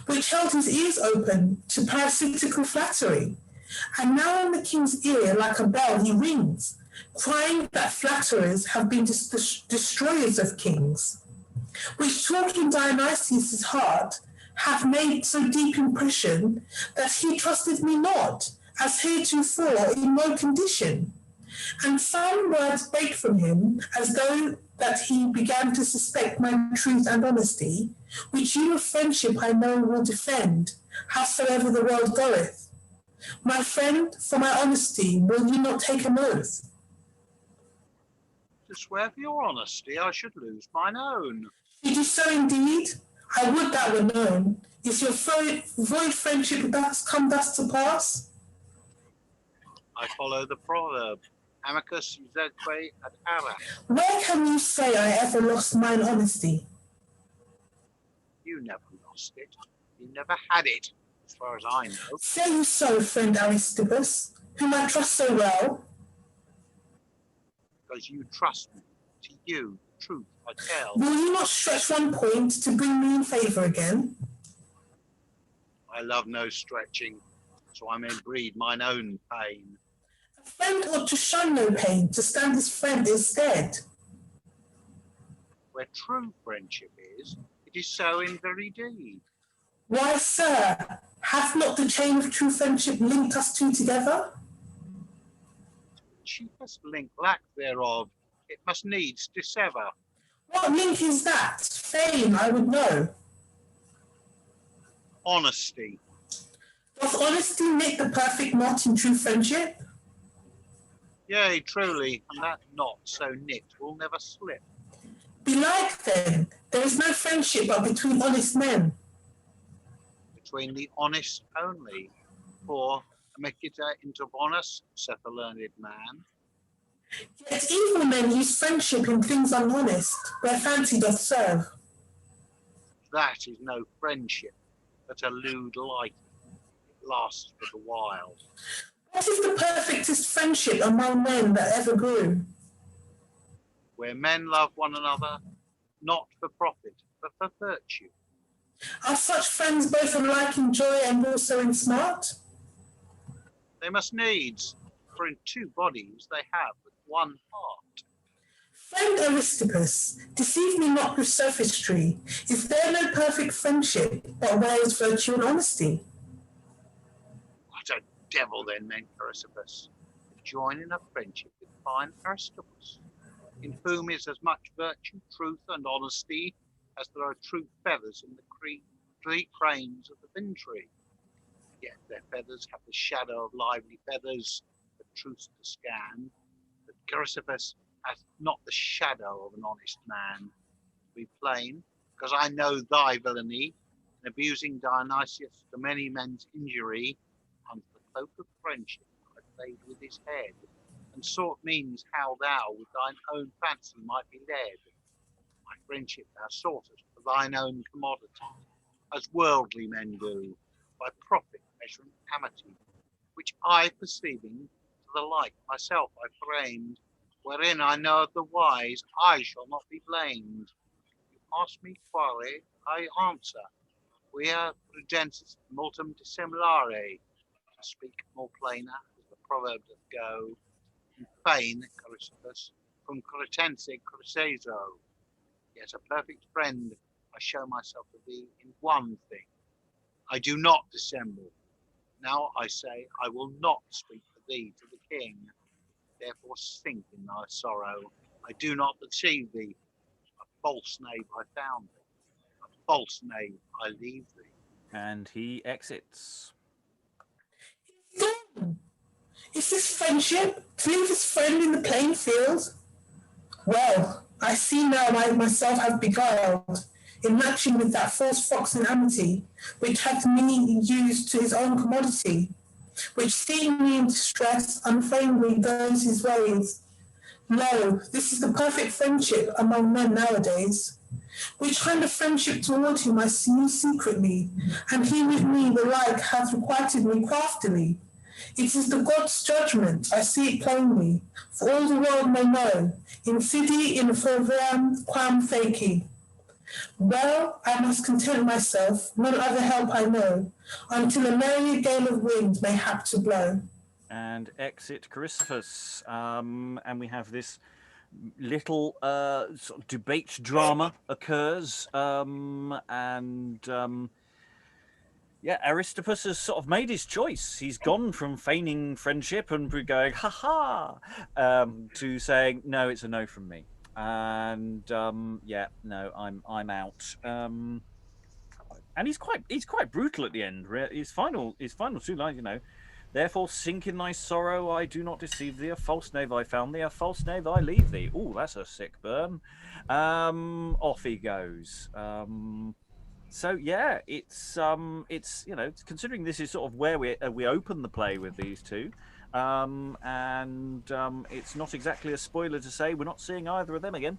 I: which held his ears open to parasitical flattery, and now on the king's ear like a bell he rings, crying that flatterers have been destroyers of kings, which talk in Dionysius' heart hath made so deep impression that he trusteth me not, as heretofore in no condition. And some words break from him, as though that he began to suspect my truth and honesty, which you of friendship I know will defend, howsoever the world goeth. My friend, for my honesty, will you not take an oath?
E: To swear for your honesty, I should lose mine own.
I: It is so indeed. I would that were known. Is your void friendship come thus to pass?
E: I follow the proverb, amicus usque ad ara.
I: Where can you say I ever lost mine honesty?
E: You never lost it. You never had it, as far as I know.
I: Say you so, friend Aristippus, whom I trust so well?
E: Because you trust me. To you, the truth I tell.
I: Will you not stretch one point to bring me in favour again?
E: I love no stretching, so I may breed mine own pain.
I: A friend ought to shun no pain, to stand his friend instead.
E: Where true friendship is, it is so in very deed.
I: Why, sir, hath not the chain of true friendship linked us two together?
E: Chiefest link lack thereof, it must needs dissever.
I: What link is that? Fain, I would know.
E: Honesty.
I: Doth honesty knit the perfect knot in true friendship?
E: Yea, truly, and that knot so knit will never slip.
I: Belike then, there is no friendship but between honest men.
E: Between the honest only, for amicita inter bonus, saith a learned man.
I: Yet evil men use friendship in things unhonest, where fancy doth serve.
E: That is no friendship, but a lewd light. It lasts but a while.
I: What is the perfectest friendship among men that ever grew?
E: Where men love one another, not for profit, but for virtue.
I: Are such friends both alike in joy and also in smart?
E: They must needs, for in two bodies they have but one heart.
I: Friend Aristippus, deceive me not with sophistry. Is there no perfect friendship but wears virtue and honesty?
E: What a devil then meant Carisophus, to join in a friendship with fine Aristippus, in whom is as much virtue, truth, and honesty as there are true feathers in the three cranes of the vintry. Yet their feathers have the shadow of lively feathers, the truth to scan. But Carisophus hath not the shadow of an honest man. To be plain, because I know thy villainy, in abusing Dionysius to many men's injury, under the cloak of friendship I played with his head, and sought means how thou with thine own fancy might be led. My friendship thou soughtest for thine own commodity, as worldly men do, by profit measuring amity, which I perceiving to the like myself I framed, wherein I know of the wise I shall not be blamed. You ask me quale, I answer, via prudentis multum dissimilare, to speak more plainer, as the proverb doth go, in fein, Carisophus, cum cretense cruceso. Yet a perfect friend I show myself to thee in one thing. I do not dissemble. Now I say I will not speak for thee to the king, therefore sink in thy sorrow. I do not deceive thee. A false knave I found thee. A false knave I leave thee.
A: And he exits.
I: Is this friendship? To leave his friend in the playing field? Well, I see now I myself have beguiled, in matching with that false fox in amity, which hath me used to his own commodity, which seeing me in distress, unfeignedly goes his ways. Lo, this is the perfect friendship among men nowadays. Which kind of friendship toward him I see secretly, and he with me the like hath requited me craftily. It is the God's judgment, I see it plainly, for all the world may know, in fide in ferveam quam feci. Well, I must content myself, none other help I know, until a merry gale of wind may hap to blow.
A: And exit Carisophus. And we have this little sort of debate drama occurs, yeah, Aristippus has sort of made his choice. He's gone from feigning friendship and going ha ha to saying no, it's a no from me. And yeah, no, I'm out. And he's quite brutal at the end. His final 2 lines, you know. Therefore, sink in thy sorrow, I do not deceive thee. A false knave I found thee, a false knave I leave thee. Oh, that's a sick burn. Off he goes. So yeah, it's you know, considering this is sort of where we open the play with these two, it's not exactly a spoiler to say we're not seeing either of them again.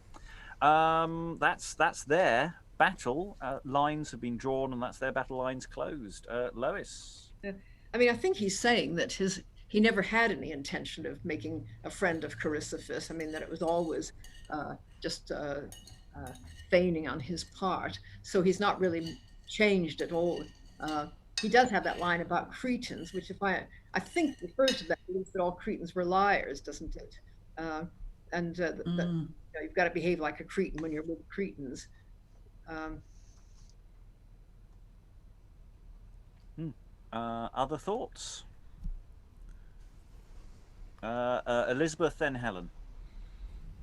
A: That's their battle lines have been drawn, and that's their battle lines closed. Lois.
D: I mean, I think he's saying that he never had any intention of making a friend of Carisophus. I mean, that it was always just feigning on his part. So he's not really changed at all. He does have that line about Cretans, which I think refers to that, at least that all Cretans were liars, doesn't it? That you know, you've got to behave like a Cretan when you're with Cretans.
A: Other thoughts? Elizabeth, then Helen.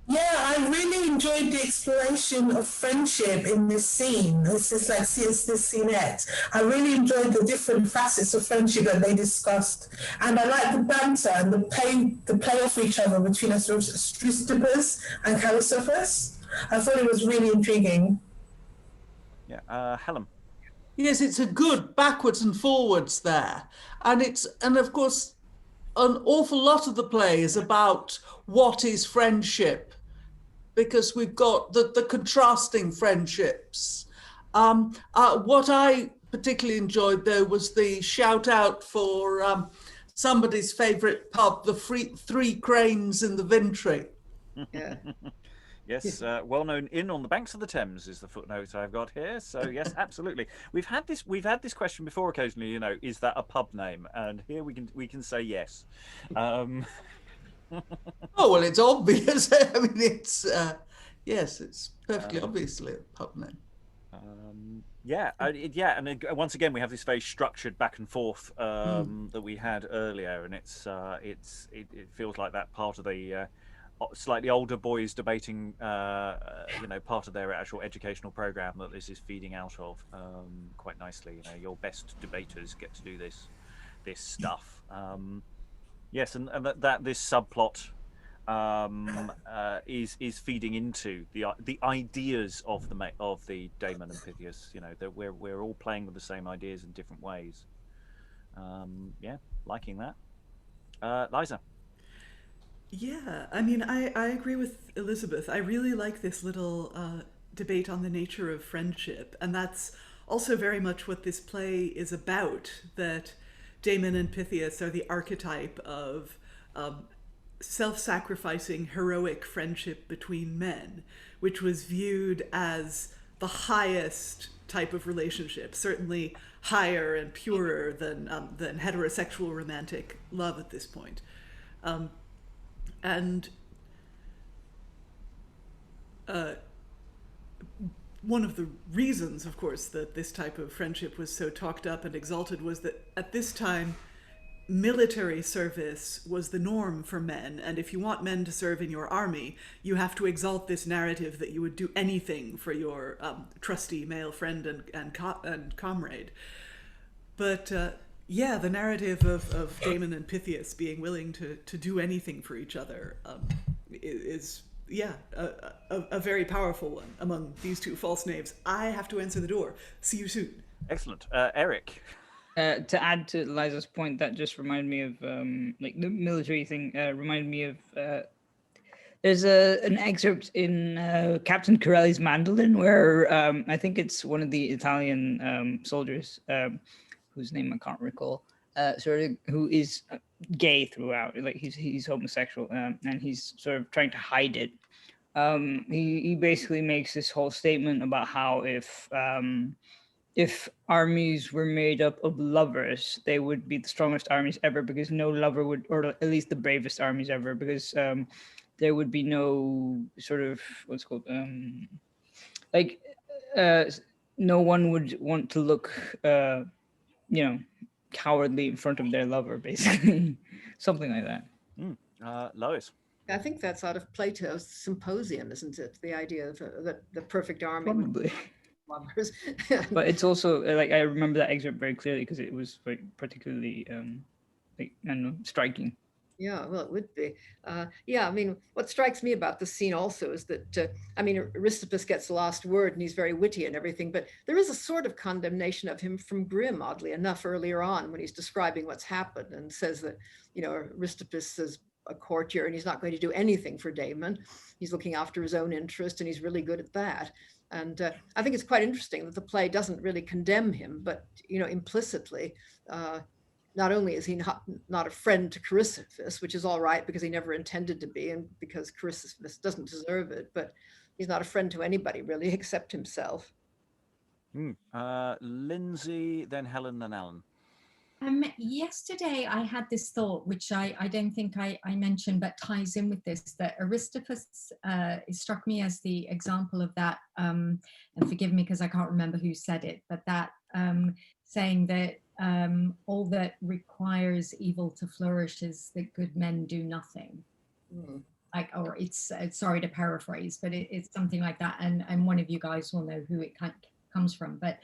I: Yeah, I really enjoyed the exploration of friendship in this scene. It's just like this scenette. I really enjoyed the different facets of friendship that they discussed, and I like the banter and the play off each other between Aristippus and Carisophus. I thought it was really intriguing.
A: Yeah, Helen.
F: Yes, it's a good backwards and forwards there, and of course, an awful lot of the play is about what is friendship, because we've got the contrasting friendships. What I particularly enjoyed, though, was the shout out for somebody's favourite pub, the Three Cranes in the Vintry.
D: Yeah.
A: Yes, well-known inn on the banks of the Thames is the footnote I've got here. So yes, absolutely. We've had this question before occasionally. You know, is that a pub name? And here we can say yes.
F: Oh well, it's obvious. I mean, it's yes, it's perfectly obviously a pub name.
A: Yeah, and once again we have this very structured back and forth that we had earlier, and it feels like that part of the slightly older boys debating, you know, part of their actual educational program that this is feeding out of quite nicely. You know, your best debaters get to do this stuff. Yes, and that this subplot is feeding into the ideas of the Damon and Pythias. You know, that we're all playing with the same ideas in different ways. Yeah, liking that. Liza.
H: Yeah, I mean, I agree with Elizabeth. I really like this little debate on the nature of friendship, and that's also very much what this play is about, that Damon and Pythias are the archetype of self-sacrificing, heroic friendship between men, which was viewed as the highest type of relationship, certainly higher and purer than heterosexual romantic love at this point. And one of the reasons, of course, that this type of friendship was so talked up and exalted was that at this time, military service was the norm for men, and if you want men to serve in your army, you have to exalt this narrative that you would do anything for your trusty male friend and comrade. But yeah, the narrative of Damon and Pythias being willing to do anything for each other is a very powerful one among these two false knaves. I have to answer the door. See you soon.
A: Excellent. Eric.
B: To add to Liza's point, that just reminded me of like the military thing. Reminded me of there's an excerpt in Captain Corelli's Mandolin where I think it's one of the Italian soldiers whose name I can't recall, sort of who is gay throughout. Like he's homosexual and he's sort of trying to hide it. He basically makes this whole statement about how if armies were made up of lovers, they would be the strongest armies ever, because no lover would, or at least the bravest armies ever, because there would be no sort of what's called no one would want to look cowardly in front of their lover, basically. Something like that.
A: Lois.
D: I think that's out of Plato's Symposium, isn't it? The idea of the perfect army.
B: Probably.
D: Lovers.
B: But it's also like I remember that excerpt very clearly because it was like particularly striking.
D: Yeah, well, it would be. Yeah, I mean, what strikes me about this scene also is that, Aristippus gets the last word and he's very witty and everything, but there is a sort of condemnation of him from Grimm, oddly enough, earlier on when he's describing what's happened and says that, Aristippus is a courtier and he's not going to do anything for Damon. He's looking after his own interest and he's really good at that. And I think it's quite interesting that the play doesn't really condemn him, but, implicitly, not only is he not a friend to Carisophus, which is all right because he never intended to be and because Carisophus doesn't deserve it, but he's not a friend to anybody really except himself.
A: Lynsey, then Helen, then Alan.
C: Yesterday I had this thought, which I don't think I mentioned, but ties in with this, that Aristippus it struck me as the example of that, and forgive me because I can't remember who said it, but that saying that all that requires evil to flourish is that good men do nothing. Like, or it's sorry to paraphrase, but it's something like that, and one of you guys will know who it comes from. But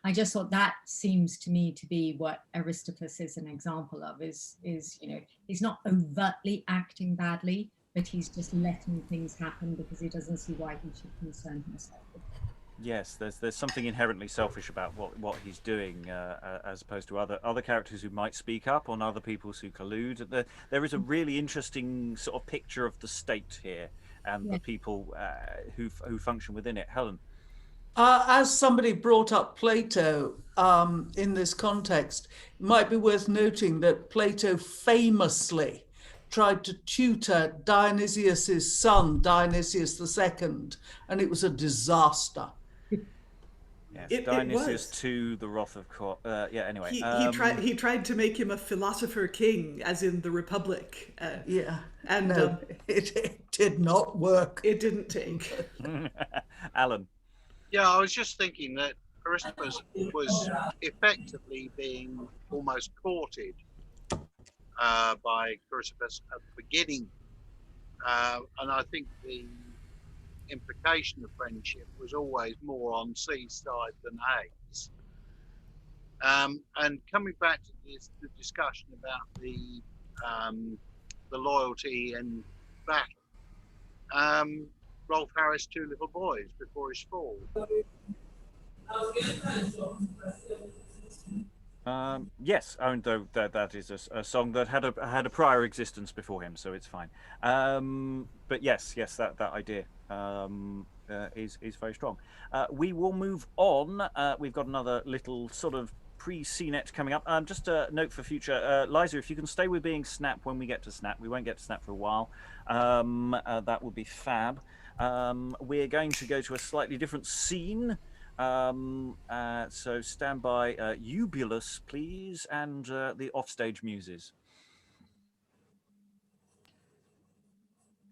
C: I just thought that seems to me to be what Aristippus is an example of, is he's not overtly acting badly, but he's just letting things happen because he doesn't see why he should concern himself with it.
A: Yes, there's something inherently selfish about what he's doing, as opposed to other characters who might speak up on other people's who collude. There is a really interesting sort of picture of the state here and the people who function within it. Helen.
F: As somebody brought up Plato in this context, it might be worth noting that Plato famously tried to tutor Dionysius's son, Dionysius II, and it was a disaster.
A: Yes, Dionysius to the wrath of anyway.
H: He tried to make him a philosopher king, as in the Republic.
F: And no, it did not work.
H: It didn't take.
A: Alan.
E: Yeah, I was just thinking that Aristippus was effectively being almost courted by Carisophus at the beginning. And I think the implication of friendship was always more on C's side than A's. And coming back to the discussion about the loyalty and battle, Rolf Harris' Two Little Boys Before His Fall.
A: Yes, though that is a song that had a prior existence before him, so it's fine. But yes, that idea is very strong. We will move on. We've got another little sort of pre-CNET coming up. Just a note for future, Liza, if you can stay with being Snap when we get to Snap. We won't get to Snap for a while. That would be fab. We're going to go to a slightly different scene. So stand by Eubulus, please, and the offstage Muses.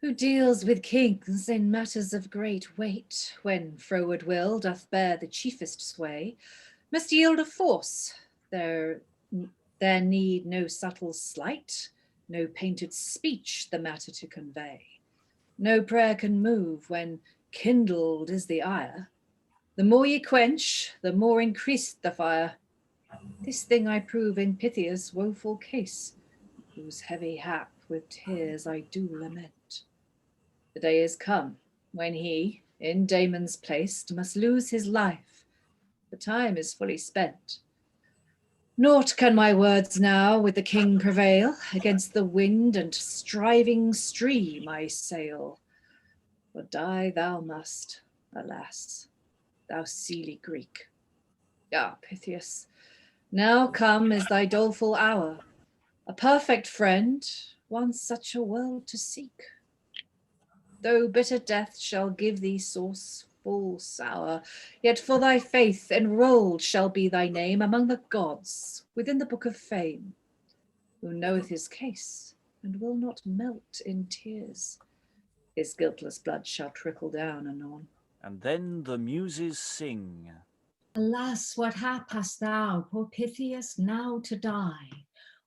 G: Who deals with kings in matters of great weight, when froward will doth bear the chiefest sway, must yield of force, their There need no subtle sleight, no painted speech the matter to convey. No prayer can move when kindled is the ire. The more ye quench, the more increased the fire. This thing I prove in Pithias' woeful case, whose heavy hap with tears I do lament. The day is come when he, in Damon's place, must lose his life. The time is fully spent. Naught can my words now with the king prevail. Against the wind and striving stream I sail. For die thou must, alas, thou seely Greek. Ah, Pythias, now come is thy doleful hour. A perfect friend, one such a world to seek. Though bitter death shall give thee sauce full sour, yet for thy faith enrolled shall be thy name among the gods within the book of fame. Who knoweth his case and will not melt in tears, his guiltless blood shall trickle down anon.
A: And then the Muses sing.
C: Alas, what hap hast thou, poor Pythias, now to die?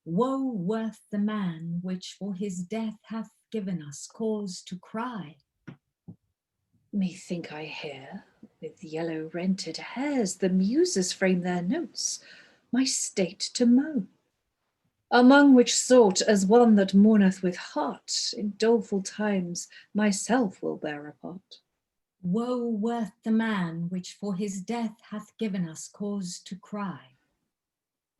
C: Woe worth the man which for his death hath given us cause to cry.
G: Methink I hear, with yellow rented hairs, the Muses frame their notes, my state to moan. Among which sort, as one that mourneth with heart, in doleful times myself will bear a part.
C: Woe worth the man which for his death hath given us cause to cry.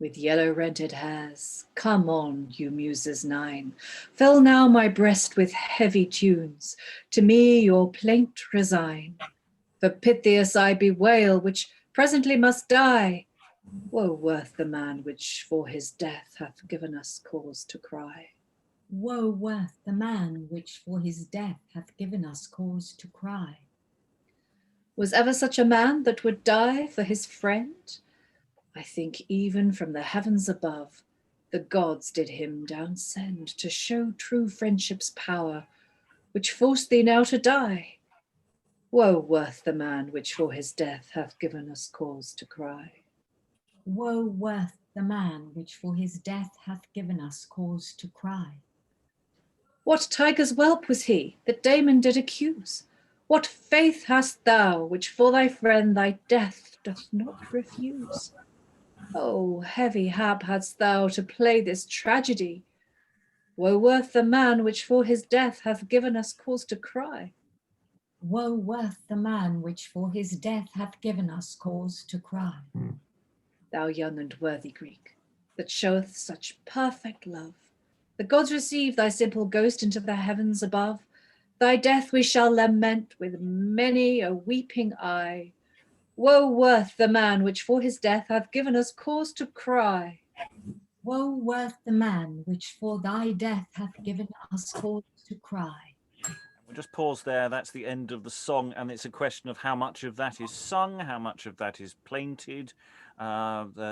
G: With yellow rented hairs, come on, you Muses nine, fill now my breast with heavy tunes, to me your plaint resign. For Pithias I bewail, which presently must die. Woe worth the man which for his death hath given us cause to cry.
C: Woe worth the man which for his death hath given us cause to cry.
G: Was ever such a man that would die for his friend? I think even from the heavens above, the gods did him down send to show true friendship's power, which forced thee now to die. Woe worth the man which for his death hath given us cause to cry.
C: Woe worth the man which for his death hath given us cause to cry.
G: What tiger's whelp was he that Damon did accuse? What faith hast thou which for thy friend thy death doth not refuse? Oh, heavy hap hadst thou to play this tragedy. Woe worth the man which for his death hath given us cause to cry.
C: Woe worth the man which for his death hath given us cause to cry.
G: Thou young and worthy Greek, that showeth such perfect love, the gods receive thy simple ghost into the heavens above. Thy death we shall lament with many a weeping eye. Woe worth the man which for his death hath given us cause to cry.
C: Woe worth the man which for thy death hath given us cause to cry.
A: We'll just pause there. That's the end of the song, and it's a question of how much of that is sung, how much of that is plainted. The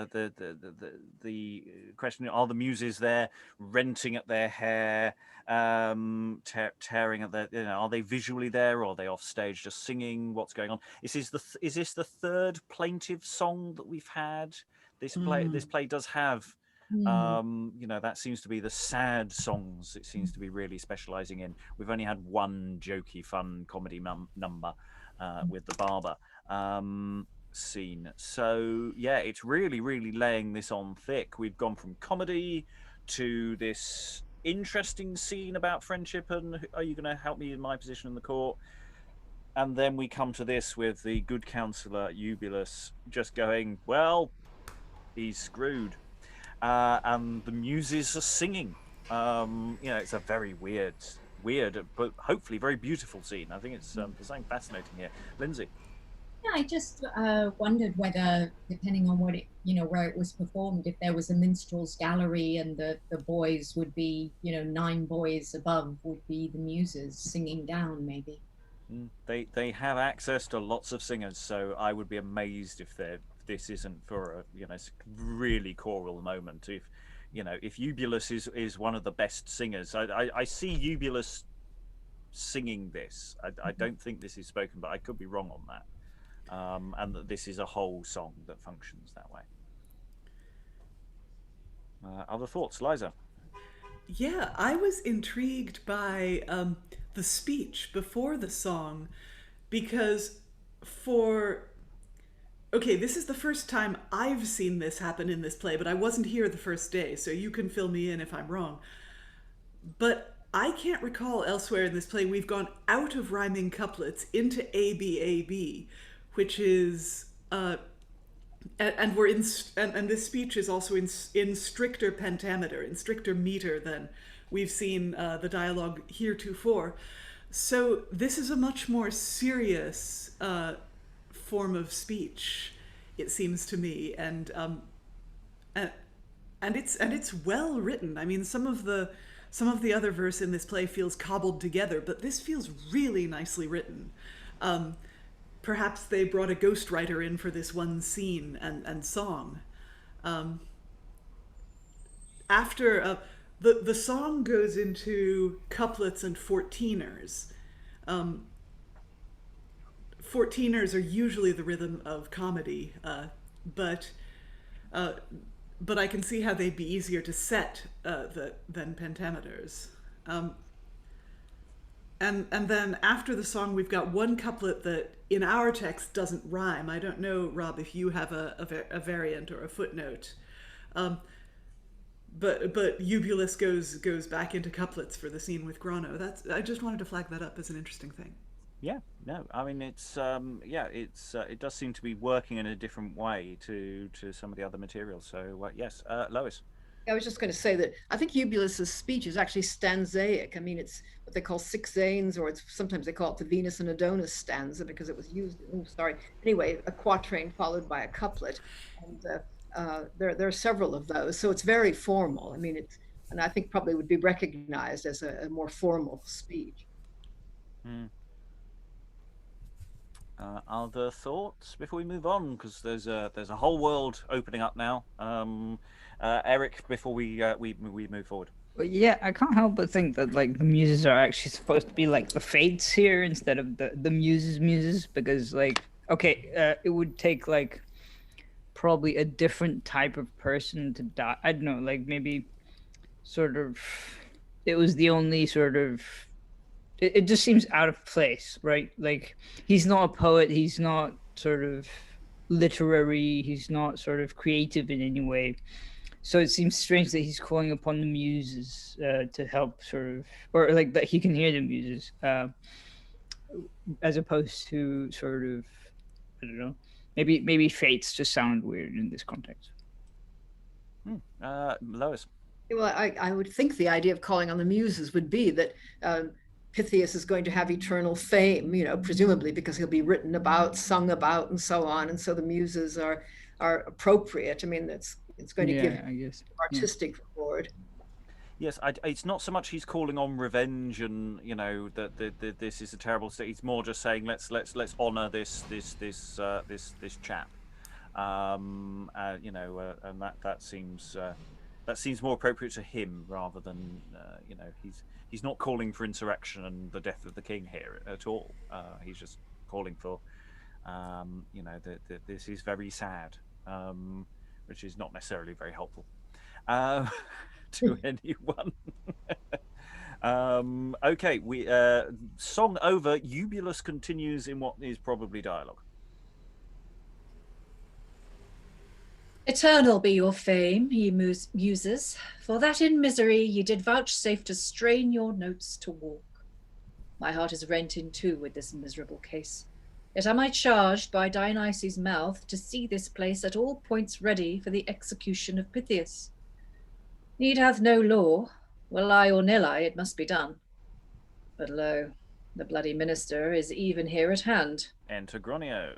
A: question: are the Muses there renting at their hair, tearing at their? Are they visually there, or are they off stage just singing? What's going on? Is this the third plaintive song that we've had? This play does have. That seems to be the sad songs it seems to be really specializing in. We've only had one jokey fun comedy number with the barber scene, so yeah, it's really laying this on thick. We've gone from comedy to this interesting scene about friendship and are you going to help me in my position in the court, and then we come to this with the good counselor Eubulus just going, well, he's screwed. And the Muses are singing. It's a very weird, but hopefully very beautiful scene. I think it's there's something fascinating here. Lynsey.
C: Yeah, I just wondered whether, depending on what it, where it was performed, if there was a minstrel's gallery and the boys would be, 9 boys above would be the Muses singing down, maybe.
A: They have access to lots of singers, so I would be amazed if this isn't for a really choral moment. If Eubulus is one of the best singers, I see Eubulus singing this. I don't think this is spoken, but I could be wrong on that. And that this is a whole song that functions that way. Other thoughts, Liza?
H: Yeah, I was intrigued by the speech before the song because okay, this is the first time I've seen this happen in this play, but I wasn't here the first day, so you can fill me in if I'm wrong. But I can't recall elsewhere in this play we've gone out of rhyming couplets into ABAB, which is and we're in and this speech is also in stricter pentameter, in stricter meter than we've seen the dialogue heretofore. So this is a much more serious form of speech, it seems to me, and it's well written. I mean, some of the other verse in this play feels cobbled together, but this feels really nicely written. Perhaps they brought a ghostwriter in for this one scene and song. After the song goes into couplets and 14ers. 14ers are usually the rhythm of comedy, but I can see how they'd be easier to set than pentameters. And then after the song, we've got one couplet that in our text doesn't rhyme. I don't know, Rob, if you have a variant or a footnote. But Eubulus goes back into couplets for the scene with Gronno. I just wanted to flag that up as an interesting thing.
A: Yeah, no, I mean it's it does seem to be working in a different way to some of the other materials. So yes, Lois.
D: I was just going to say that I think Eubulus's speech is actually stanzaic. I mean, it's what they call sixains, or sometimes they call it the Venus and Adonis stanza because it was used. Anyway, a quatrain followed by a couplet, and there are several of those. So it's very formal. I mean, and I think probably would be recognized as a more formal speech.
A: Other thoughts before we move on, because there's a whole world opening up now. Eric, before we move forward.
B: Well, yeah, I can't help but think that like the Muses are actually supposed to be like the Fates here instead of the Muses, because like it would take like probably a different type of person to die. I don't know, like maybe sort of it was the only sort of it just seems out of place, right? Like he's not a poet, he's not sort of literary, he's not sort of creative in any way. So it seems strange that he's calling upon the Muses to help sort of, or like that he can hear the Muses, as opposed to sort of, I don't know, maybe Fates just sound weird in this context.
A: Lois.
D: Well, I would think the idea of calling on the Muses would be that Pithias is going to have eternal fame, presumably because he'll be written about, sung about, and so on. And so the Muses are appropriate. I mean, it's going to give
B: I guess,
D: artistic reward.
A: Yes, it's not so much he's calling on revenge and that this is a terrible state. He's more just saying let's honor this chap, and that seems more appropriate to him rather than he's not calling for insurrection and the death of the king here at all. He's just calling for that this is very sad, which is not necessarily very helpful to anyone. Okay, we song over. Eubulus continues in what is probably dialogue.
G: Eternal be your fame, ye Muses, for that in misery ye did vouchsafe to strain your notes to walk. My heart is rent in two with this miserable case. Yet am I charged by Dionysius' mouth to see this place at all points ready for the execution of Pithias. Need hath no law, well I or nill I, it must be done. But lo, the bloody minister is even here at hand.
A: Enter Gronno.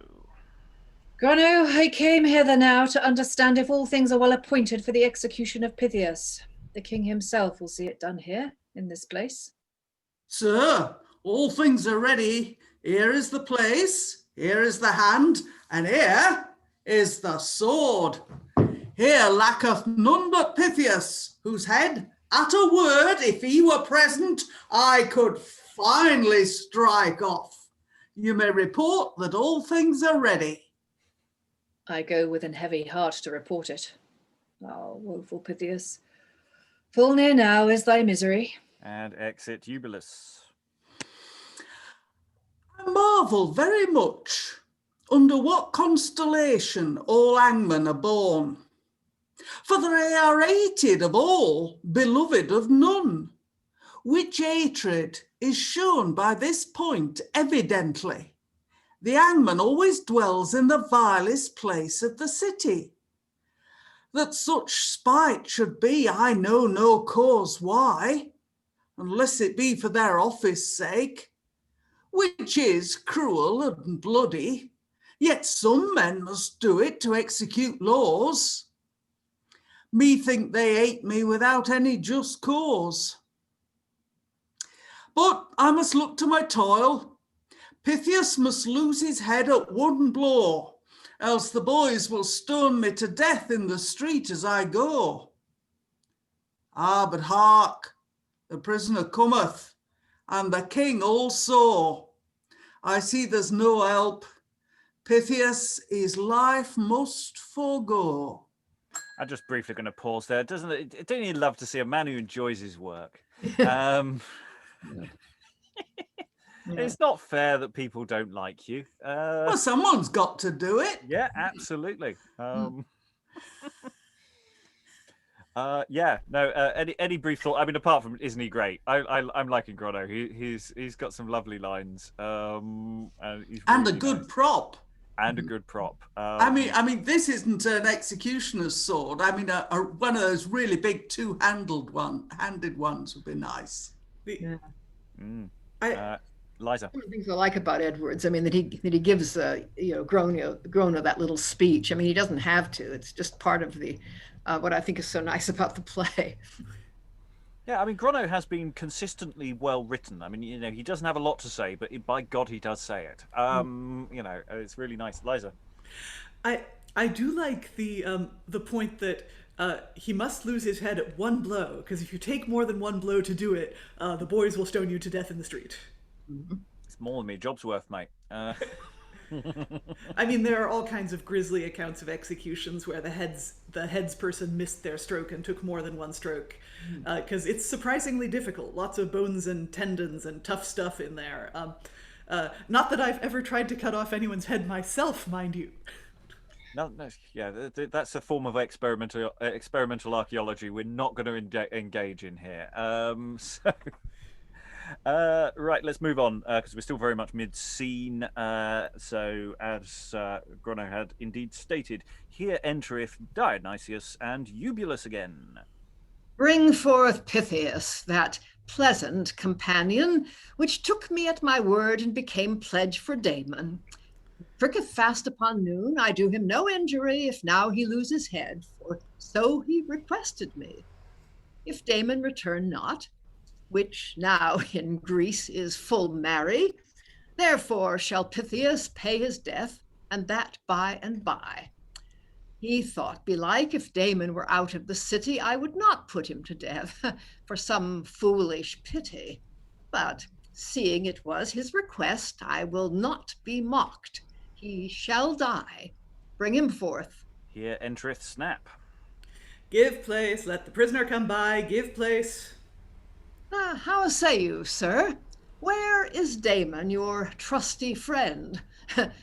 G: Gronno, I came hither now to understand if all things are well appointed for the execution of Pithias. The king himself will see it done here, in this place.
F: Sir, all things are ready. Here is the place, here is the hand, and here is the sword. Here lacketh none but Pithias, whose head, at a word, if he were present, I could finely strike off. You may report that all things are ready.
G: I go with an heavy heart to report it. Oh, woeful Pithias. Full near now is thy misery.
A: And exit Eubulus.
F: I marvel very much under what constellation all hangmen are born. For they are hated of all, beloved of none, which hatred is shown by this point evidently. The hangman always dwells in the vilest place of the city. That such spite should be, I know no cause why, unless it be for their office sake, which is cruel and bloody, yet some men must do it to execute laws. Methink they hate me without any just cause. But I must look to my toil. Pithias must lose his head at one blow, else the boys will stone me to death in the street as I go. Ah, but hark, the prisoner cometh, and the king also. I see there's no help. Pithias his life must forego.
A: I'm just briefly going to pause there. Don't you love to see a man who enjoys his work? It's not fair that people don't like you.
F: Well, someone's got to do it.
A: Yeah, absolutely. Any brief thought? I mean, apart from, isn't he great? I'm liking Gronno. He's got some lovely lines. And he's
F: and
A: really
F: a good
A: nice.
F: prop.
A: And a good prop.
F: I mean, this isn't an executioner's sword. I mean, one of those really big handed ones would be nice.
A: Liza.
D: One of the things I like about Edwards, I mean, that he gives Gronno that little speech. I mean, he doesn't have to. It's just part of the what I think is so nice about the play.
A: Yeah, I mean, Gronno has been consistently well written. I mean, he doesn't have a lot to say, but by God, he does say it. It's really nice. Liza.
H: I do like the point that he must lose his head at one blow, because if you take more than one blow to do it, the boys will stone you to death in the street.
A: It's more than my job's worth, mate.
H: I mean, there are all kinds of grisly accounts of executions where the heads person missed their stroke and took more than one stroke, because it's surprisingly difficult. Lots of bones and tendons and tough stuff in there. Not that I've ever tried to cut off anyone's head myself, mind you.
A: No, yeah, that's a form of experimental archaeology we're not going to engage in here. Right, let's move on, because we're still very much mid-scene. So, as Gronno had indeed stated, here entereth Dionysius and Eubulus again.
D: Bring forth Pithias, that pleasant companion, which took me at my word and became pledge for Damon. Pricketh fast upon noon, I do him no injury, if now he lose his head, for so he requested me. If Damon return not, which now in Greece is full merry, therefore shall Pithias pay his death, and that by and by. He thought belike if Damon were out of the city, I would not put him to death for some foolish pity. But seeing it was his request, I will not be mocked. He shall die. Bring him forth.
A: Here entereth Snap.
H: Give place, let the prisoner come by, give place.
D: How say you, sir? Where is Damon, your trusty friend?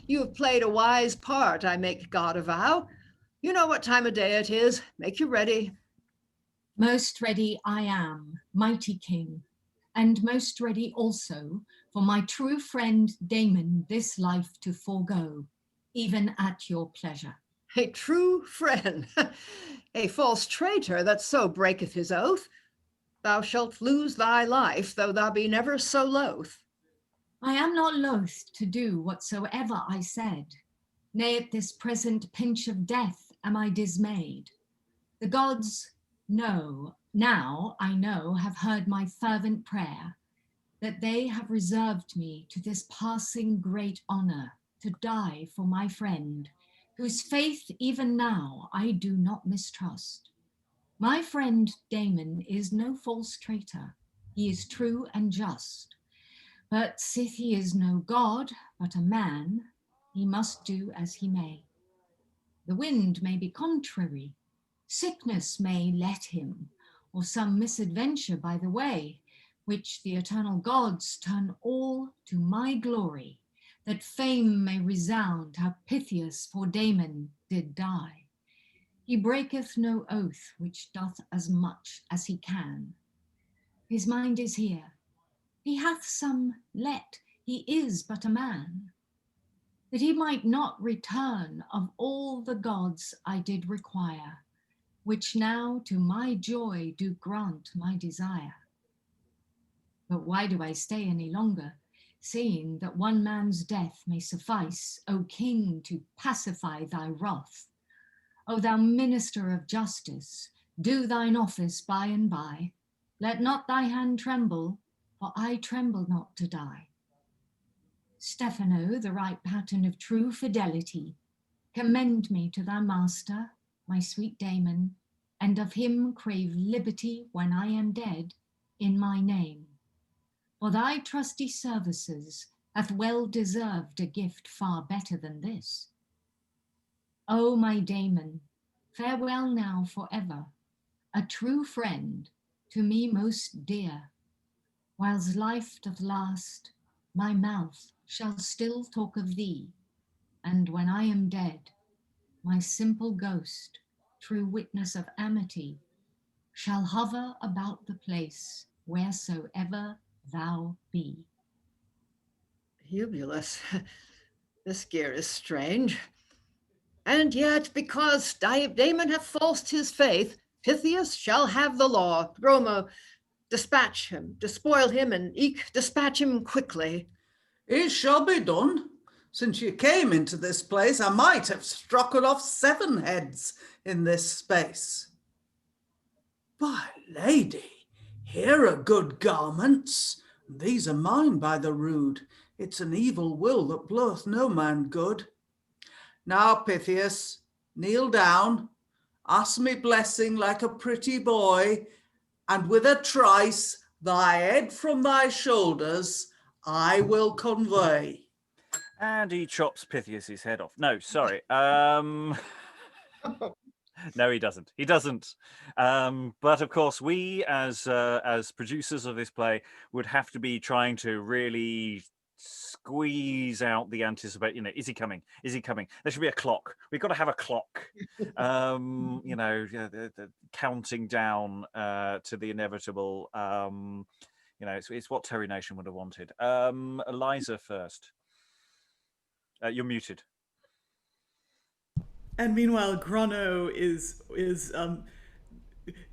D: You have played a wise part, I make God avow. You know what time of day it is. Make you ready.
C: Most ready I am, mighty king, and most ready also for my true friend Damon this life to forego, even at your pleasure.
D: A true friend, a false traitor that so breaketh his oath. Thou shalt lose thy life, though thou be never so loath.
C: I am not loath to do whatsoever I said. Nay, at this present pinch of death am I dismayed. The gods know, now I know, have heard my fervent prayer, that they have reserved me to this passing great honor, to die for my friend, whose faith even now I do not mistrust. My friend Damon is no false traitor, he is true and just. But sith he is no god, but a man, he must do as he may. The wind may be contrary, Sickness may let him, or some misadventure by the way, which the eternal gods turn all to my glory, that fame may resound how Pythias for Damon did die. He breaketh no oath which doth as much as he can. His mind is here. He hath some let, he is but a man. That he might not return of all the gods I did require, which now to my joy do grant my desire. But why do I stay any longer, seeing that one man's death may suffice, O king, to pacify thy wrath? O thou minister of justice, do thine office by and by. Let not thy hand tremble, for I tremble not to die. Stephano, the right pattern of true fidelity, commend me to thy master, my sweet Damon, and of him crave liberty when I am dead, in my name. For thy trusty services hath well deserved a gift far better than this. O my Damon, farewell now forever, a true friend, to me most dear. Whiles life doth last, my mouth shall still talk of thee, and when I am dead, my simple ghost, true witness of amity, shall hover about the place wheresoever thou be.
D: Eubulus, this gear is strange. And yet, because Damon hath falsed his faith, Pythias shall have the law. Gronno, dispatch him, despoil him, and eke dispatch him quickly.
F: It shall be done. Since you came into this place, I might have struck off 7 heads in this space. By lady, here are good garments. These are mine by the rood. It's an evil will that bloweth no man good. Now, Pithias, kneel down, ask me blessing like a pretty boy, and with a trice, thy head from thy shoulders I will convey.
A: And he chops Pythias's head off. No, sorry. No, he doesn't. He doesn't. But of course, we as producers of this play would have to be trying to really squeeze out the anticipate. Is he coming? Is he coming? There should be a clock. We've got to have a clock. The counting down to the inevitable. It's what Terry Nation would have wanted. Liza first. You're muted.
H: And meanwhile, Gronno is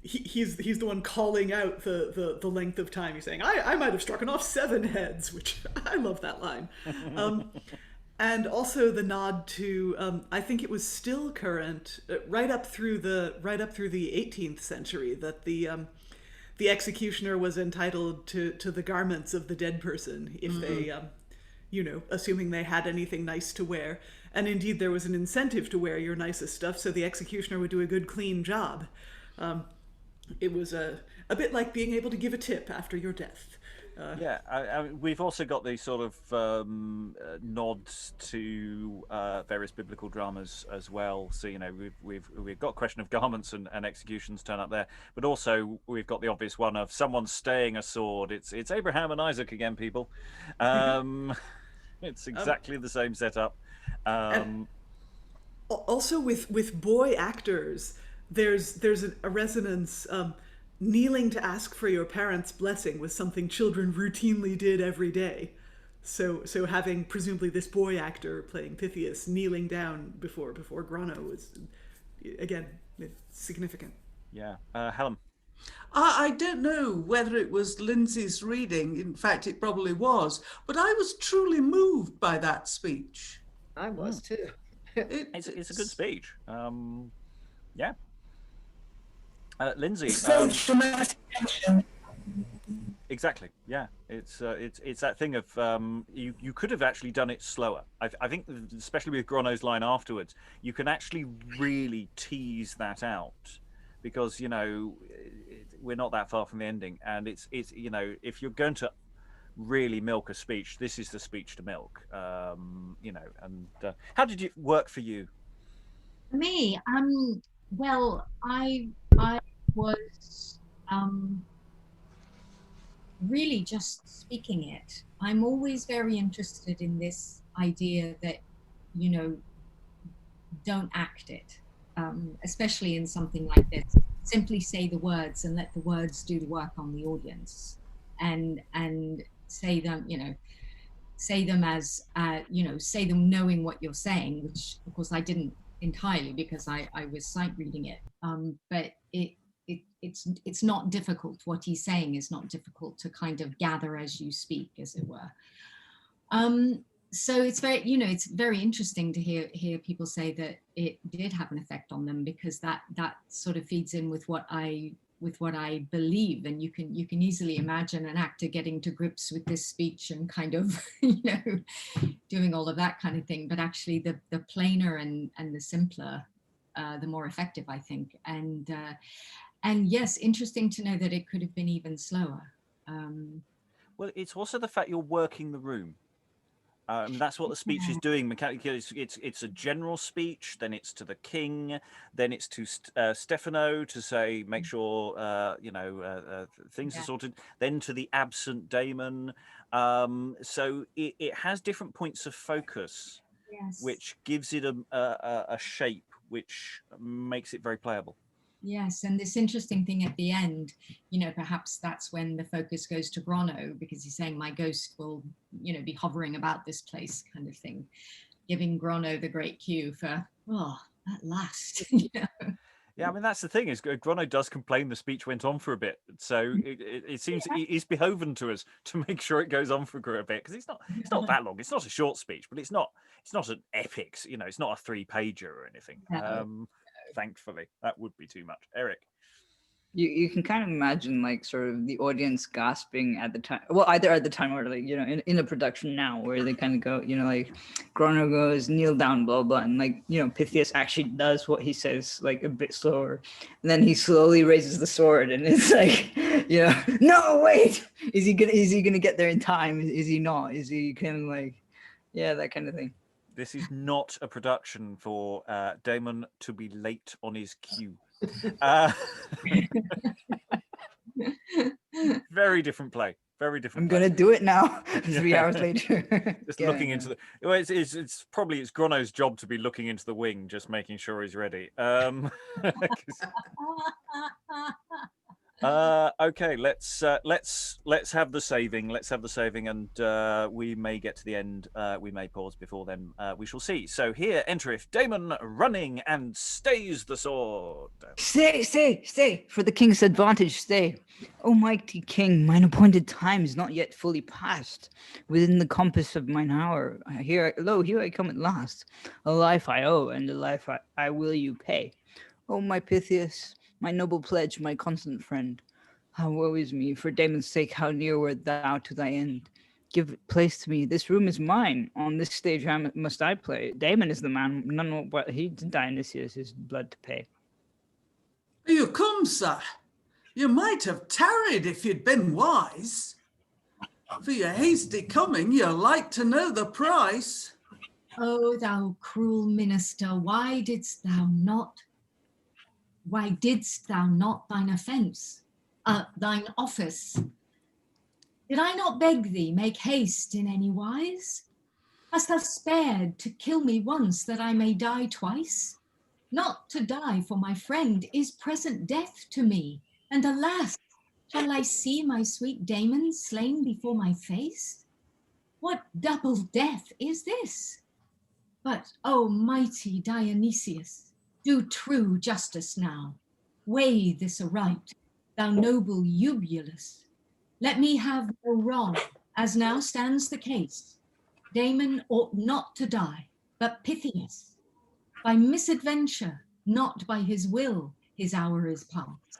H: he's the one calling out the length of time. He's saying, I might have struck off 7 heads, which I love that line. And also the nod to I think it was still current right up through the 18th century that the executioner was entitled to the garments of the dead person if they assuming they had anything nice to wear. And indeed, there was an incentive to wear your nicest stuff, so the executioner would do a good, clean job. It was a bit like being able to give a tip after your death.
A: We've also got these sort of nods to various biblical dramas as well. So we've got question of garments and executions turn up there, but also we've got the obvious one of someone staying a sword. It's Abraham and Isaac again, people. It's exactly the same setup.
H: Also with boy actors, there's a resonance. Kneeling to ask for your parents' blessing was something children routinely did every day. So having presumably this boy actor playing Pythias kneeling down before Gronno was again significant.
A: Yeah, Helen.
F: I don't know whether it was Lynsey's reading. In fact, it probably was. But I was truly moved by that speech.
D: I was too.
A: It's a good speech. Yeah. Lynsey. Exactly. Yeah. It's that thing of you could have actually done it slower. I think especially with Gronno's line afterwards, you can actually really tease that out because we're not that far from the ending, and it's if you're going to really milk a speech, this is the speech to milk. And how did it work for you?
C: Me, Well, I was really just speaking it. I'm always very interested in this idea that, you know, don't act it, especially in something like this. Simply say the words and let the words do the work on the audience, and say them, you know, say them as, you know, say them knowing what you're saying, which of course I didn't entirely because I was sight reading it. But it's not difficult. What he's saying is not difficult to kind of gather as you speak, as it were. So it's very, you know, it's very interesting to hear people say that it did have an effect on them, because that sort of feeds in with what I believe. And you can easily imagine an actor getting to grips with this speech and kind of, you know, doing all of that kind of thing. But actually the plainer and the simpler, the more effective, I think. And yes, interesting to know that it could have been even slower.
A: Well, it's also the fact you're working the room. That's what the speech is doing mechanically. It's a general speech, then it's to the king, then it's to Stephano to say, make sure things are sorted, then to the absent Damon. So it has different points of focus, which gives it a shape which makes it very playable.
C: Yes, and this interesting thing at the end, you know, perhaps that's when the focus goes to Gronno, because he's saying my ghost will, you know, be hovering about this place, kind of thing, giving Gronno the great cue for, at last. You know?
A: Yeah, I mean, that's the thing, is Gronno does complain the speech went on for a bit, so it seems it is behoven to us to make sure it goes on for a bit, because it's not that long. It's not a short speech, but it's not an epic, you know, it's not a 3-pager or anything. Thankfully, that would be too much. Eric?
B: You can kind of imagine, like, sort of the audience gasping at the time, well, either at the time or, like, you know, in a production now, where they kind of go, you know, like, Gronno goes, kneel down, blah, blah, and, like, you know, Pithias actually does what he says, like, a bit slower, and then he slowly raises the sword, and it's like, you know, no, wait, is he gonna get there in time? Is he not? Is he kind of like, yeah, that kind of thing.
A: This is not a production for Damon to be late on his cue. Very different play. Very different.
B: I'm gonna do it now. 3 hours later.
A: Just looking into the. Well, it's probably Gronno's job to be looking into the wing, just making sure he's ready. Okay, let's have the saving. Let's have the saving, and we may get to the end. We may pause before then. We shall see. So here entereth Damon running and stays the sword.
B: Stay, for the king's advantage, stay. O mighty king, mine appointed time is not yet fully past. Within the compass of mine hour, here I come at last. A life I owe, and a life I will you pay. O my Pithias, my noble pledge, my constant friend. How woe is me, for Damon's sake, how near wert thou to thy end? Give place to me, this room is mine, on this stage must I play. Damon is the man, none but he to Dionysius his blood to pay.
F: Are you come, sir? You might have tarried if you'd been wise. For your hasty coming, you're like to know the price.
C: Oh, thou cruel minister, why didst thou not thine offence, thine office? Did I not beg thee, make haste in any wise? Hast thou spared to kill me once, that I may die twice? Not to die for my friend is present death to me, and alas, shall I see my sweet Damon slain before my face? What double death is this? But, O mighty Dionysius, do true justice now. Weigh this aright, thou noble Eubulus. Let me have no wrong, as now stands the case. Damon ought not to die, but Pythias. By misadventure, not by his will, his hour is past.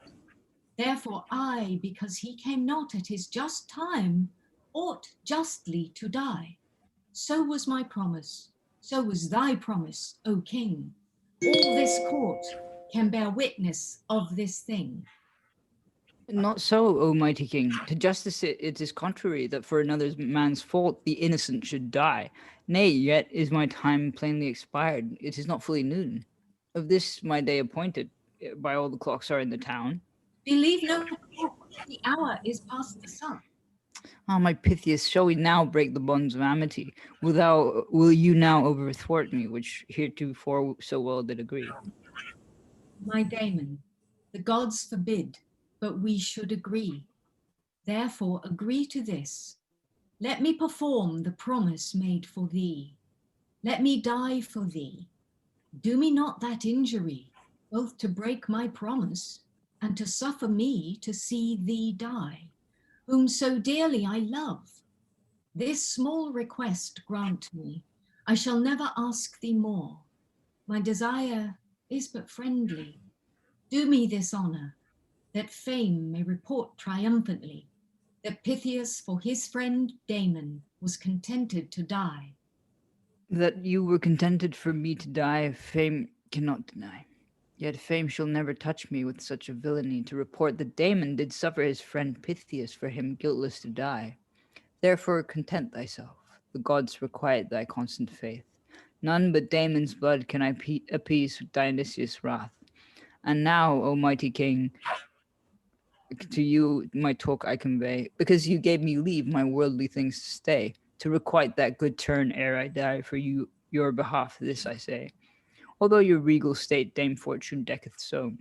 C: Therefore I, because he came not at his just time, ought justly to die. So was my promise, so was thy promise, O king. All this court can bear witness of this thing.
B: Not so, O mighty king. To justice it is contrary, that for another man's fault the innocent should die. Nay, yet is my time plainly expired. It is not fully noon. Of this my day appointed. by all the clocks are in the town.
C: Believe no clock, the hour is past the sun.
B: Ah, my Pythias, shall we now break the bonds of amity? Will you now overthwart me, which heretofore so well did agree?
C: My Damon, the gods forbid, but we should agree. Therefore agree to this. Let me perform the promise made for thee. Let me die for thee. Do me not that injury, both to break my promise and to suffer me to see thee die, whom so dearly I love. This small request grant me. I shall never ask thee more. My desire is but friendly. Do me this honor, that fame may report triumphantly that Pithias for his friend Damon was contented to die.
B: That you were contented for me to die, fame cannot deny. Yet fame shall never touch me with such a villainy to report that Damon did suffer his friend Pithias for him guiltless to die. Therefore content thyself. The gods requite thy constant faith. None but Damon's blood can appease Dionysius' wrath. And now, O mighty king, to you my talk I convey, because you gave me leave my worldly things to stay, to requite that good turn ere I die, for your behalf this I say. Although your regal state Dame Fortune decketh so,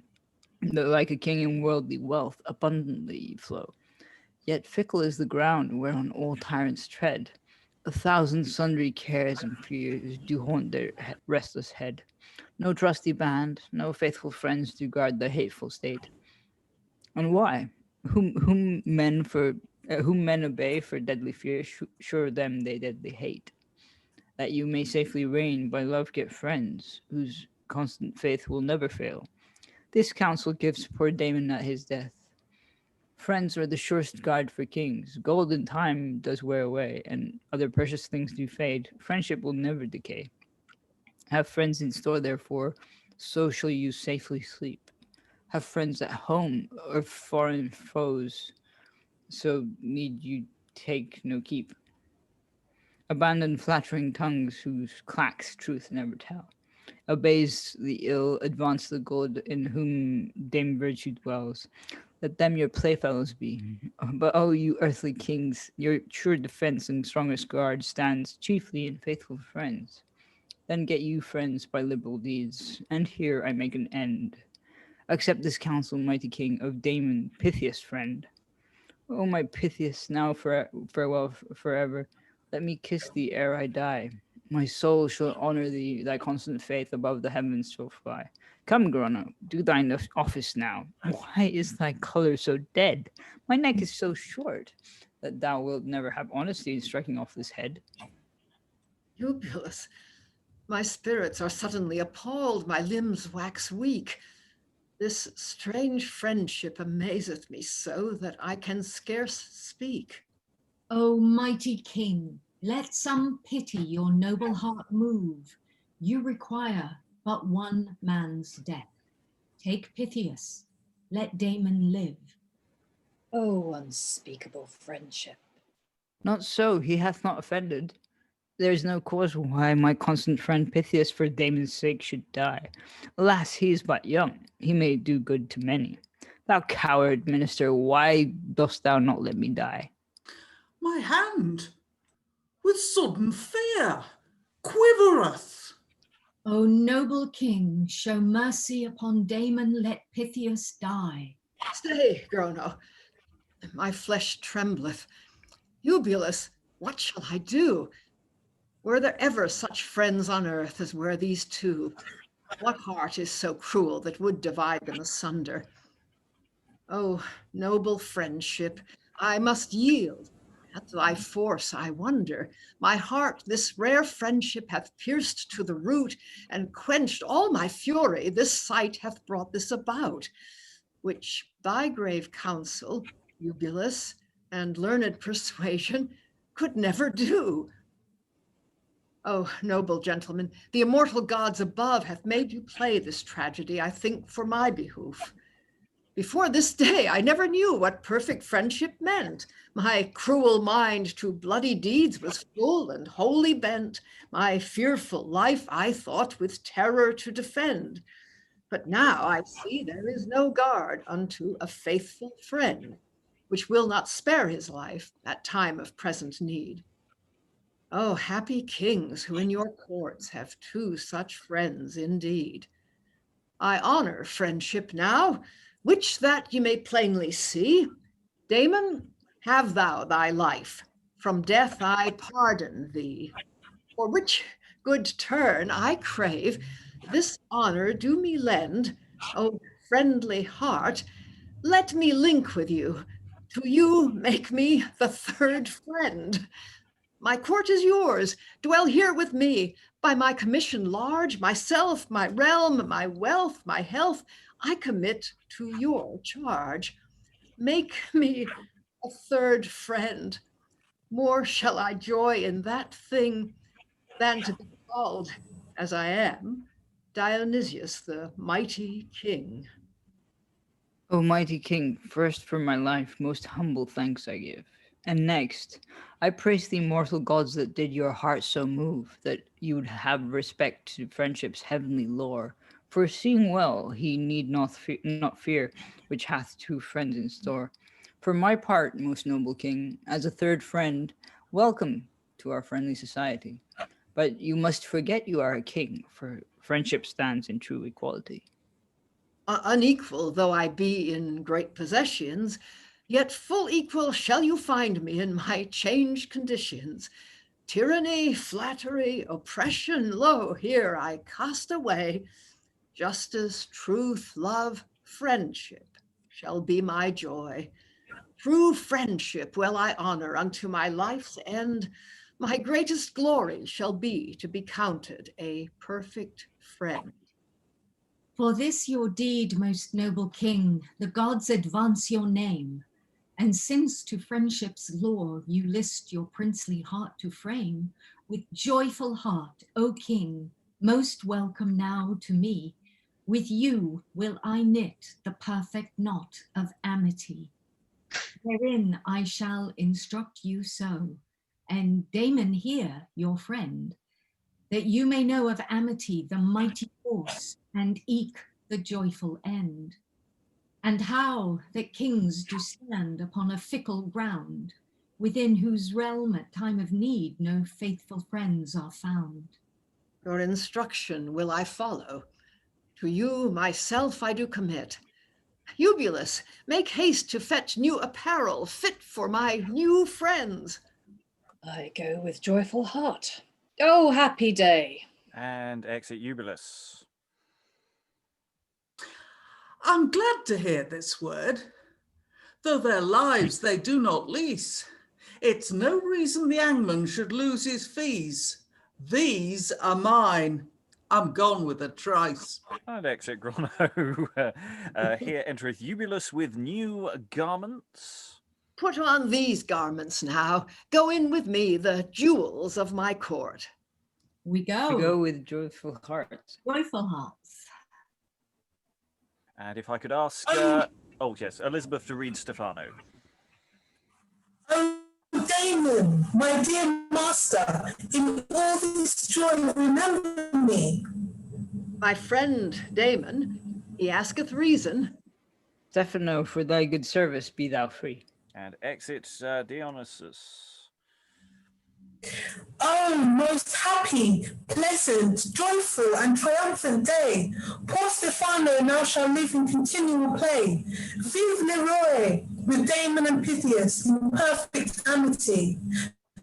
B: that like a king in worldly wealth abundantly ye flow, yet fickle is the ground whereon all tyrants tread. 1,000 sundry cares and fears do haunt their restless head. No trusty band, no faithful friends do guard the hateful state. And why? Whom men obey for deadly fear, sure them they deadly hate. That you may safely reign, by love get friends, whose constant faith will never fail. This counsel gives poor Damon at his death. Friends are the surest guide for kings. Gold in time does wear away, and other precious things do fade. Friendship will never decay. Have friends in store, therefore, so shall you safely sleep. Have friends at home or foreign foes, so need you take no keep. Abandon flattering tongues whose clacks truth never tell. Obeys the ill, advance the good, in whom Dame Virtue dwells. Let them your playfellows be. But oh, you earthly kings, your sure defense and strongest guard stands chiefly in faithful friends. Then get you friends by liberal deeds, and here I make an end. Accept this counsel, mighty king, of Damon, Pythias' friend. O my Pythias, now farewell forever. Let me kiss thee ere I die. My soul shall honor thee, thy constant faith above the heavens shall fly. Come, Gronno, do thine office now. Why is thy color so dead? My neck is so short that thou wilt never have honesty in striking off this head.
D: Eubulus, my spirits are suddenly appalled, my limbs wax weak. This strange friendship amazeth me so that I can scarce speak.
C: O mighty king, let some pity your noble heart move. You require but one man's death. Take Pithias, let Damon live.
G: Oh, unspeakable friendship.
B: Not so, he hath not offended. There is no cause why my constant friend Pithias for Damon's sake should die. Alas, he is but young, he may do good to many. Thou coward minister, why dost thou not let me die?
F: My hand, with sudden fear, quivereth.
C: O noble king, show mercy upon Damon, let Pythias die.
D: Stay, Gronno, my flesh trembleth. Eubulus, what shall I do? Were there ever such friends on earth as were these two? What heart is so cruel that would divide them asunder? Oh, noble friendship, I must yield. At thy force I wonder. My heart this rare friendship hath pierced to the root and quenched all my fury. This sight hath brought this about, which thy grave counsel, Eubulus, and learned persuasion could never do. Oh, noble gentlemen, the immortal gods above hath made you play this tragedy, I think, for my behoof. Before this day, I never knew what perfect friendship meant. My cruel mind to bloody deeds was full and wholly bent. My fearful life I thought with terror to defend. But now I see there is no guard unto a faithful friend, which will not spare his life at time of present need. Oh, happy kings who in your courts have two such friends indeed. I honor friendship now, which that ye may plainly see. Damon, have thou thy life, from death I pardon thee. For which good turn I crave, this honor do me lend. O friendly heart, let me link with you. To you make me the third friend. My court is yours, dwell here with me. By my commission large, myself, my realm, my wealth, my health, I commit to your charge. Make me a third friend. More shall I joy in that thing than to be called, as I am, Dionysius, the mighty king.
B: O mighty king, first for my life most humble thanks I give. And next, I praise the immortal gods that did your heart so move, that you would have respect to friendship's heavenly lore. For seeing well, he need not fear, which hath two friends in store. For my part, most noble king, as a third friend, welcome to our friendly society. But you must forget you are a king, for friendship stands in true equality.
D: Unequal though I be in great possessions, yet full equal shall you find me in my changed conditions. Tyranny, flattery, oppression, lo, here I cast away. Justice, truth, love, friendship shall be my joy. True friendship will I honor unto my life's end. My greatest glory shall be to be counted a perfect friend.
C: For this your deed, most noble king, the gods advance your name. And since to friendship's law you list your princely heart to frame, with joyful heart, O king, most welcome now to me, with you will I knit the perfect knot of amity. Wherein I shall instruct you so, and Damon here, your friend, that you may know of amity the mighty force, and eke the joyful end. And how that kings do stand upon a fickle ground, within whose realm at time of need no faithful friends are found.
D: Your instruction will I follow. To you myself I do commit. Eubulus, make haste to fetch new apparel fit for my new friends.
G: I go with joyful heart. Oh, happy day.
A: And exit Eubulus.
F: I'm glad to hear this word. Though their lives they do not lease, it's no reason the hangman should lose his fees. These are mine. I'm gone with a trice.
A: And exit Gronno. Here entereth Eubulus with new garments.
D: Put on these garments now. Go in with me, the jewels of my court.
C: We go.
B: We go with joyful hearts.
C: Joyful hearts.
A: And if I could ask, oh yes, Elizabeth to read Stephano.
I: Oh, Damon, my dear master, in all this joy remember me.
D: My friend Damon, he asketh reason.
B: Stephano, for thy good service be thou free.
A: And exit Dionysius.
I: Oh, most happy, pleasant, joyful, and triumphant day! Poor Stephano now shall live in continual play. Vive le roi, with Damon and Pythias in perfect amity.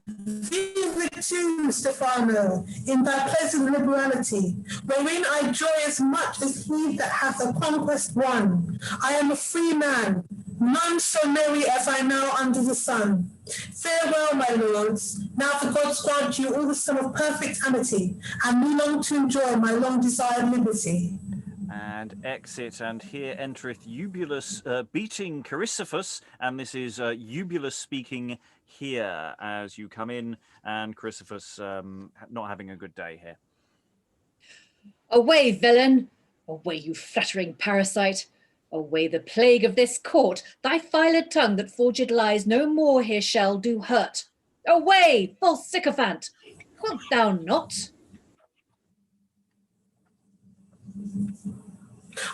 I: Vive le tu, Stephano, in thy pleasant liberality, wherein I joy as much as he that hath a conquest won. I am a free man, none so merry as I now under the sun. Farewell, my lords. Now the gods grant you all the sum of perfect amity, and me long to enjoy my long desired liberty.
A: And exit, and here entereth Eubulus beating Carisophus, and this is Eubulus speaking here as you come in, and Carisophus not having a good day here.
G: Away, villain! Away, you flattering parasite! Away the plague of this court! Thy filed tongue that forged lies no more here shall do hurt. Away, false sycophant! Wilt thou not?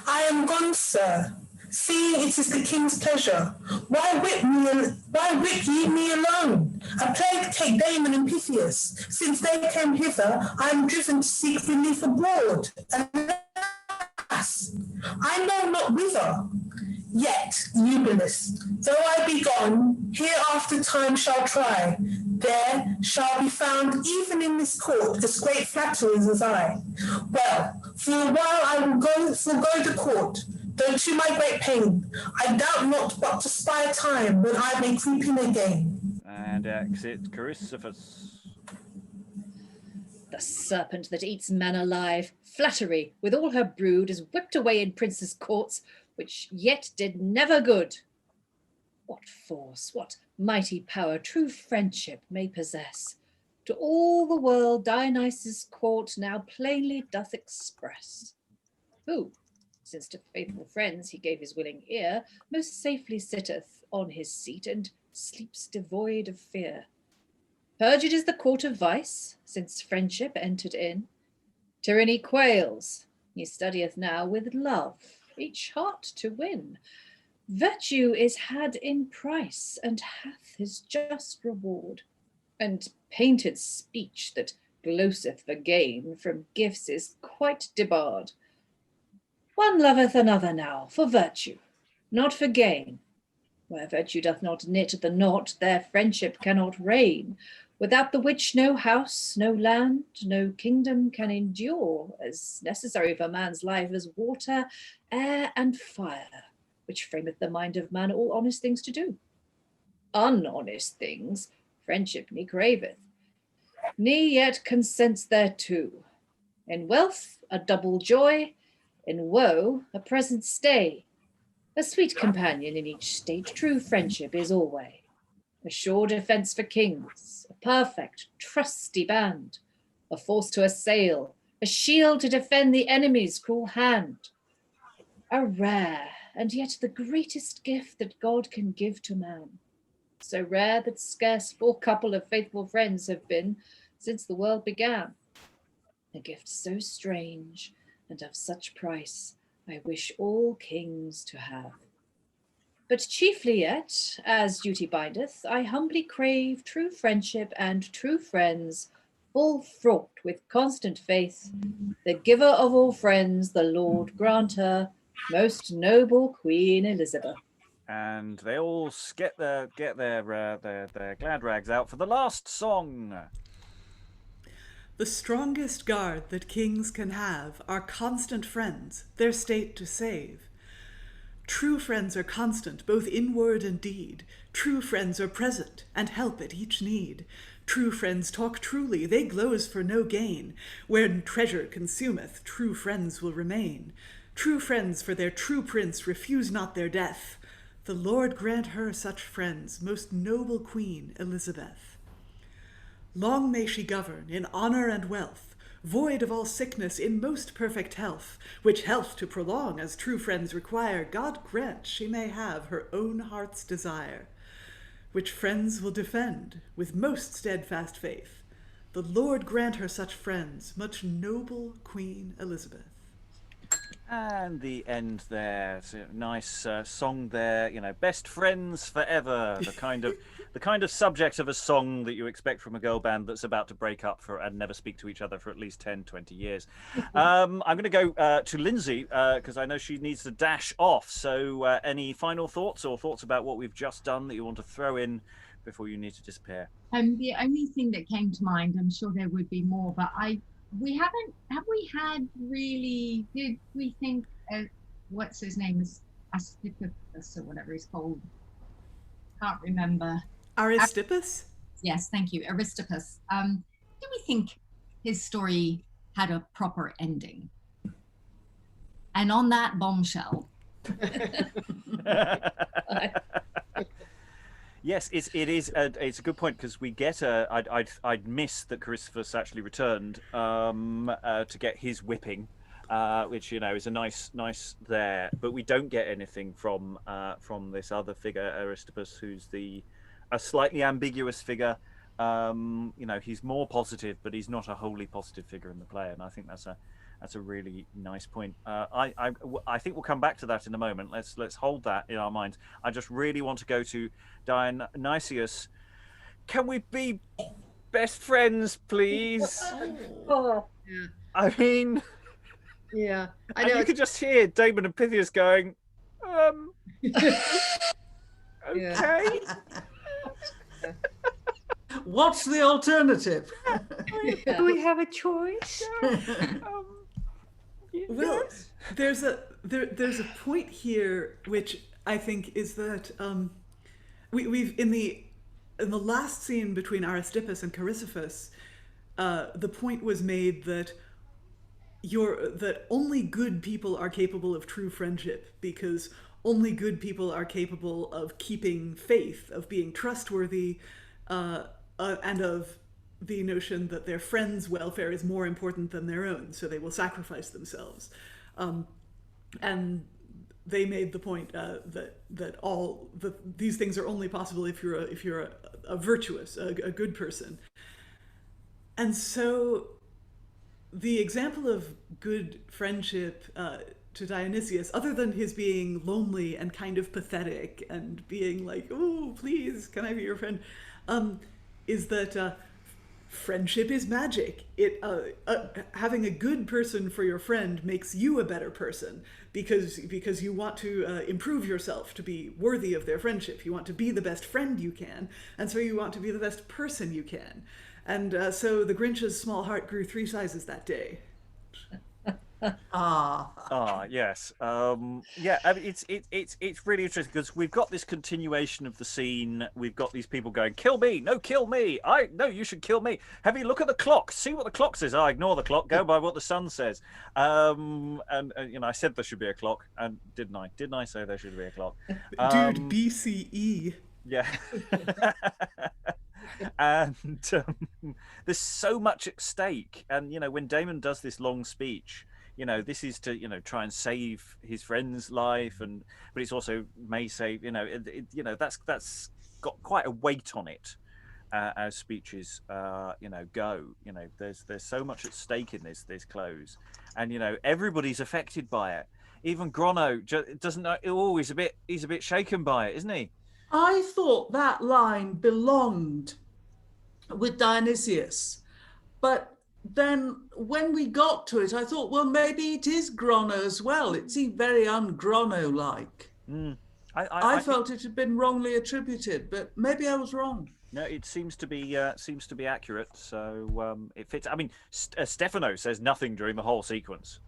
I: I am gone, sir, seeing it is the king's pleasure. Why whip ye me alone? A plague take Damon and Pythias. Since they came hither, I am driven to seek relief abroad. Alas, I know not whither. Yet, Eubulus, though I be gone, hereafter time shall try. There shall be found, even in this court, as great flatterers as I. Well, for a while I will forego the court, though to my great pain, I doubt not but to spy a time when I may creep in again.
A: And exit Carisophus.
G: The serpent that eats man alive, flattery, with all her brood, is whipped away in princes' courts, which yet did never good. What force, what mighty power true friendship may possess, to all the world Dionysius' court now plainly doth express. Who, since to faithful friends he gave his willing ear, most safely sitteth on his seat and sleeps devoid of fear. Purged is the court of vice, since friendship entered in. Tyranny quails, he studieth now with love, each heart to win. Virtue is had in price, and hath his just reward. And painted speech that gloseth for gain from gifts is quite debarred. One loveth another now for virtue, not for gain. Where virtue doth not knit the knot, there friendship cannot reign, without the which no house, no land, no kingdom can endure, as necessary for man's life as water, air, and fire, which frameth the mind of man all honest things to do. Unhonest things friendship ne craveth, ne yet consents thereto. In wealth a double joy, in woe a present stay. A sweet companion in each state, true friendship is alway. A sure defence for kings, a perfect, trusty band, a force to assail, a shield to defend the enemy's cruel hand. A rare and yet the greatest gift that God can give to man. So rare that scarce 4 couple of faithful friends have been since the world began. A gift so strange and of such price, I wish all kings to have. But chiefly yet, as duty bindeth, I humbly crave true friendship and true friends, full fraught with constant faith. The giver of all friends, the Lord grant her, most noble Queen Elizabeth.
A: And they all get their glad rags out for the last song.
H: The strongest guard that kings can have are constant friends, their state to save. True friends are constant, both in word and deed. True friends are present, and help at each need. True friends talk truly, they gloze for no gain. When treasure consumeth, true friends will remain. True friends for their true prince refuse not their death. The Lord grant her such friends, most noble Queen Elizabeth. Long may she govern in honor and wealth, void of all sickness, in most perfect health, which health to prolong as true friends require, God grant she may have her own heart's desire, which friends will defend with most steadfast faith. The Lord grant her such friends, much noble Queen Elizabeth.
A: And the end there, so nice song there. You know, best friends forever. The kind of subject of a song that you expect from a girl band that's about to break up and never speak to each other for at least 10, 20 years. I'm going to go to Lynsey because I know she needs to dash off. So, any final thoughts or thoughts about what we've just done that you want to throw in before you need to disappear?
C: The only thing that came to mind, I'm sure there would be more, but have we had really, did we think, what's his name, is Aristippus or whatever he's called? Can't remember.
H: Aristippus?
C: Yes, thank you, Aristippus. Do we think his story had a proper ending? And on that bombshell.
A: Yes, it's a good point because we get I'd missed that Carisophus actually returned to get his whipping, which is a nice there, but we don't get anything from this other figure Aristippus, who's a slightly ambiguous figure. He's more positive, but he's not a wholly positive figure in the play, and I think that's That's a really nice point. I think we'll come back to that in a moment. Let's hold that in our minds. I just really want to go to Dionysius. Can we be best friends, please?
G: Oh,
D: Yeah.
A: I mean,
D: Yeah. I
A: and
D: know.
A: you could just hear Damon and Pythias going, okay.
F: What's the alternative?
G: yeah.
B: Do we have a choice?
H: Well, there's a point here which I think is that we've in the last scene between Aristippus and Carisophus, the point was made that that only good people are capable of true friendship, because only good people are capable of keeping faith, of being trustworthy, and of the notion that their friends' welfare is more important than their own, so they will sacrifice themselves. And they made the point that these things are only possible if you're a virtuous, a good person. And so the example of good friendship to Dionysius, other than his being lonely and kind of pathetic and being like, oh, please, can I be your friend, is that friendship is magic. Having a good person for your friend makes you a better person, because you want to improve yourself to be worthy of their friendship. You want to be the best friend you can, and so you want to be the best person you can. And so the Grinch's small heart grew 3 sizes that day.
A: Yes. Yeah, I mean, it's really interesting because we've got this continuation of the scene. We've got these people going, kill me, no, kill me. No, you should kill me. Have you look at the clock, see what the clock says. I ignore the clock, go by what the sun says. And I said there should be a clock, and didn't I say there should be a clock?
H: Dude, BCE.
A: Yeah. And there's so much at stake. And when Damon does this long speech, this is to try and save his friend's life, but it's also may save that's got quite a weight on it as speeches go. There's so much at stake in this close, and everybody's affected by it. Even Gronno doesn't know. Oh, he's a bit shaken by it, isn't he?
F: I thought that line belonged with Dionysius, but then when we got to it, I thought, well, maybe it is Gronno as well. It seemed very un-Gronno-like. I felt it had been wrongly attributed, but maybe I was wrong.
A: No, it seems to be accurate. So it fits. I mean, Stephano says nothing during the whole sequence,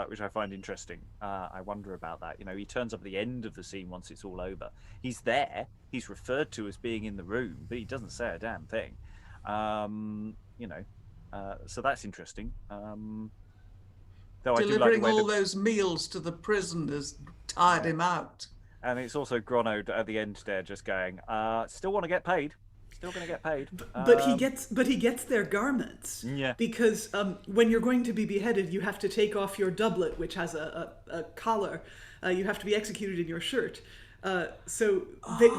A: which I find interesting. I wonder about that. He turns up at the end of the scene once it's all over. He's there. He's referred to as being in the room, but he doesn't say a damn thing. So that's interesting. Though
F: delivering all those meals to the prisoners tired him out.
A: And it's also Gronno at the end there, just going, still want to get paid. Still going to get paid.
H: But he gets their garments.
A: Yeah.
H: Because when you're going to be beheaded, you have to take off your doublet, which has a collar. You have to be executed in your shirt. So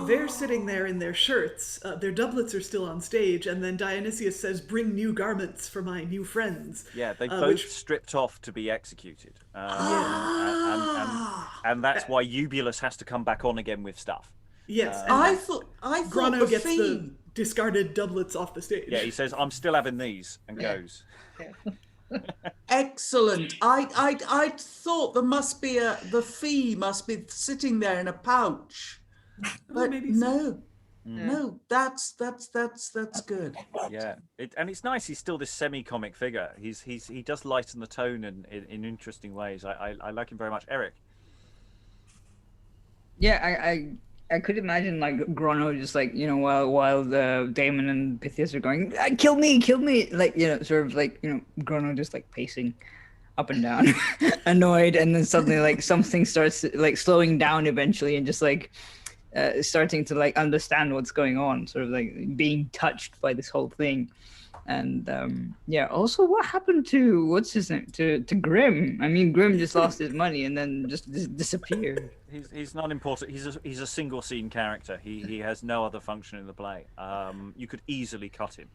H: they're sitting there in their shirts. Their doublets are still on stage, and then Dionysius says, "Bring new garments for my new friends."
A: Yeah, they both stripped off to be executed. And that's why Eubulus has to come back on again with stuff.
H: Yes,
F: I thought
H: Gronno gets the discarded doublets off the stage.
A: Yeah, he says, "I'm still having these," and goes.
F: Excellent. I thought there must be the fee must be sitting there in a pouch, but no, that's good.
A: Yeah, and it's nice. He's still this semi-comic figure. He does lighten the tone in interesting ways. I like him very much. Eric.
B: Yeah, I could imagine like Gronno just like while the Damon and Pythias are going, kill me, like sort of like Gronno just like pacing up and down, annoyed, and then suddenly like something starts like slowing down eventually, and just like starting to like understand what's going on, sort of like being touched by this whole thing. And also what happened to what's his name to Grim? I mean, Grim just lost his money and then just disappeared.
A: He's not important. He's a single scene character. He has no other function in the play. You could easily cut him.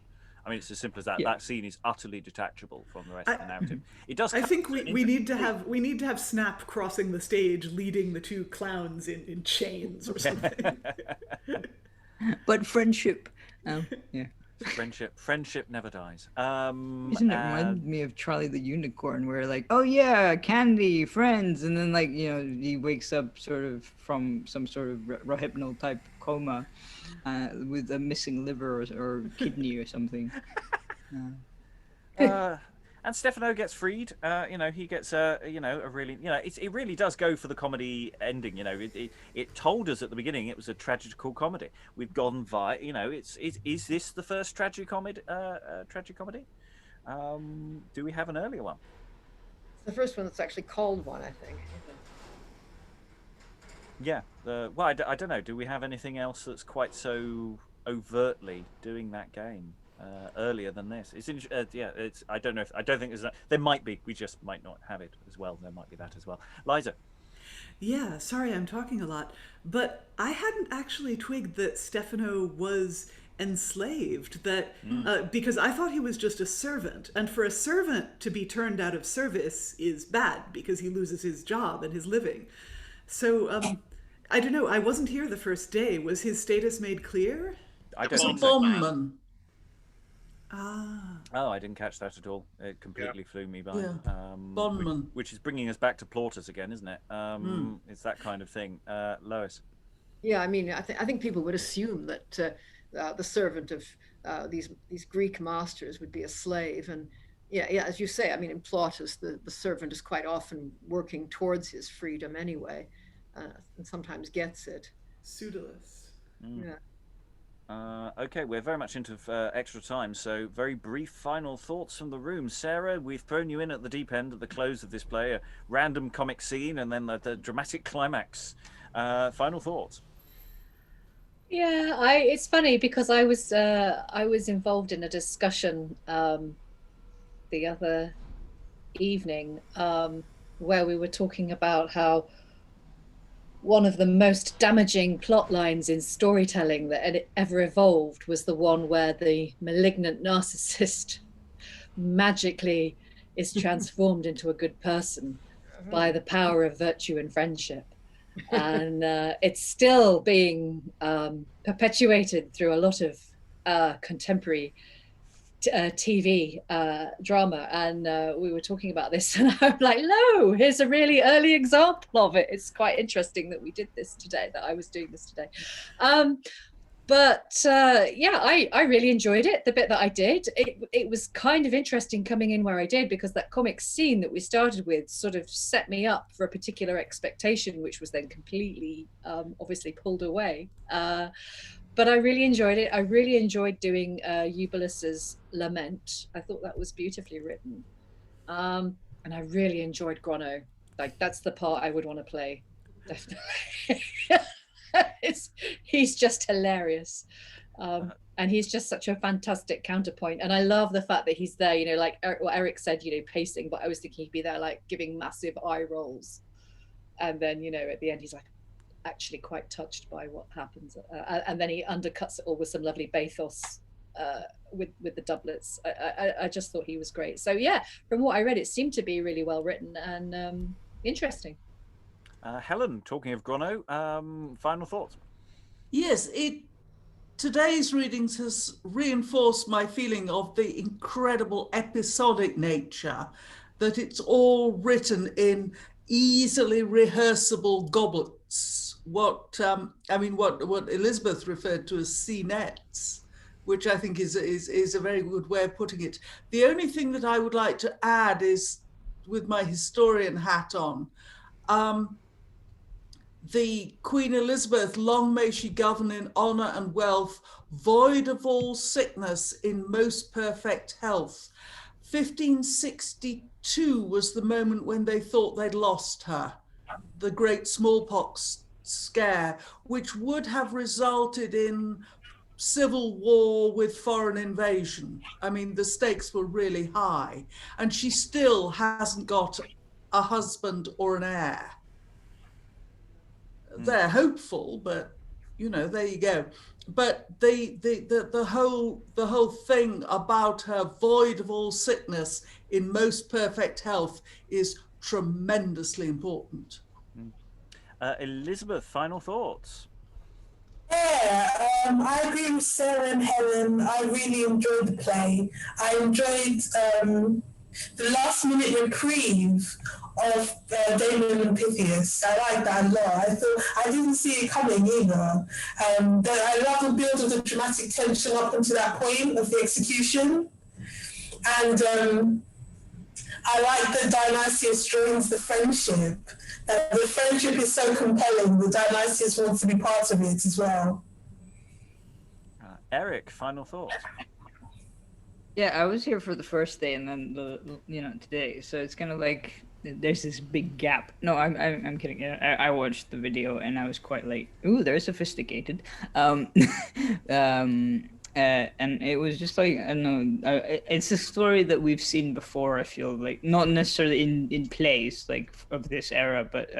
A: I mean, it's as simple as that.
B: Yeah.
A: That scene is utterly detachable from the rest of the narrative. It does.
H: I think
A: come
H: we need to have Snap crossing the stage, leading the two clowns in chains or something.
B: But friendship. Yeah.
A: Friendship never dies.
B: Isn't it remind me of Charlie the Unicorn, where like, oh yeah, candy, friends, and then like, you know, he wakes up sort of from some sort of rohypnol type coma with a missing liver or kidney or something.
A: And Stephano gets freed. You know, he gets a really, you know, it really does go for the comedy ending. You know, it told us at the beginning it was a tragical comedy. We've gone via, you know, is this the first tragic comedy? Do we have an earlier one?
D: It's the first one that's actually called one, I think.
A: Yeah. Well, I don't know. Do we have anything else that's quite so overtly doing that game? Earlier than this, I don't know. I don't think there might be. We just might not have it as well. There might be that as well. Liza.
H: Yeah, sorry, I'm talking a lot, but I hadn't actually twigged that Stephano was enslaved. Because I thought he was just a servant, and for a servant to be turned out of service is bad because he loses his job and his living. So I don't know. I wasn't here the first day. Was his status made clear?
A: I don't
F: He's a
A: think so.
F: bondman.
A: Oh, I didn't catch that at all. It completely flew me by.
F: Yeah. Bondman.
A: Which is bringing us back to Plautus again, isn't it? It's that kind of thing. Lois.
D: Yeah, I mean, I think people would assume that the servant of these Greek masters would be a slave, and yeah, as you say, I mean, in Plautus, the servant is quite often working towards his freedom anyway, and sometimes gets it.
H: Pseudolus.
D: Yeah.
A: Okay, we're very much into extra time, so very brief final thoughts from the room. Sarah, we've thrown you in at the deep end at the close of this play, a random comic scene, and then the dramatic climax. Final thoughts?
G: Yeah, it's funny because I was involved in a discussion the other evening where we were talking about how one of the most damaging plot lines in storytelling that ever evolved was the one where the malignant narcissist magically is transformed into a good person by the power of virtue and friendship. And it's still being perpetuated through a lot of contemporary TV drama, and we were talking about this, and I'm like, no, here's a really early example of it. It's quite interesting that we did this today, that I was doing this today. But yeah, I really enjoyed it, the bit that I did. It was kind of interesting coming in where I did, because that comic scene that we started with sort of set me up for a particular expectation, which was then completely obviously pulled away. But I really enjoyed it. I really enjoyed doing Eubulus's lament. I thought that was beautifully written. And I really enjoyed Gronno. Like, that's the part I would want to play, definitely. He's just hilarious. And he's just such a fantastic counterpoint. And I love the fact that he's there, you know, like what Eric said, you know, pacing, but I was thinking he'd be there like giving massive eye rolls. And then, you know, at the end, he's like, actually quite touched by what happens, and then he undercuts it all with some lovely bathos with the doublets. I just thought he was great. So yeah, from what I read, it seemed to be really well written and interesting.
A: Helen, talking of Gronno, final thoughts?
F: Yes, today's readings has reinforced my feeling of the incredible episodic nature, that it's all written in easily rehearsable goblets. What Elizabeth referred to as scenettes, which I think is a very good way of putting it. The only thing that I would like to add is, with my historian hat on, the Queen Elizabeth, long may she govern in honour and wealth, void of all sickness, in most perfect health. 1562 was the moment when they thought they'd lost her, the great smallpox scare, which would have resulted in civil war with foreign invasion. I mean, the stakes were really high, and she still hasn't got a husband or an heir. They're hopeful, but, you know, there you go. but the whole thing about her void of all sickness in most perfect health is tremendously important.
A: Elizabeth, final thoughts?
I: Yeah, I agree with Sarah and Helen. I really enjoyed the play. I enjoyed the last minute reprieve of Damon and Pythias. I like that a lot. I thought I didn't see it coming either. I love the build of the dramatic tension up until that point of the execution, and I like that Dionysius joins the friendship. The friendship is so compelling that Dionysius wants to be part of it as well.
A: Eric, final thoughts?
B: Yeah, I was here for the first day and then today, so it's kind of like there's this big gap. No, I'm kidding. I watched the video and I was quite late. Ooh, they're sophisticated. And it was just like, I don't know, it's a story that we've seen before, I feel like, not necessarily in plays like of this era, but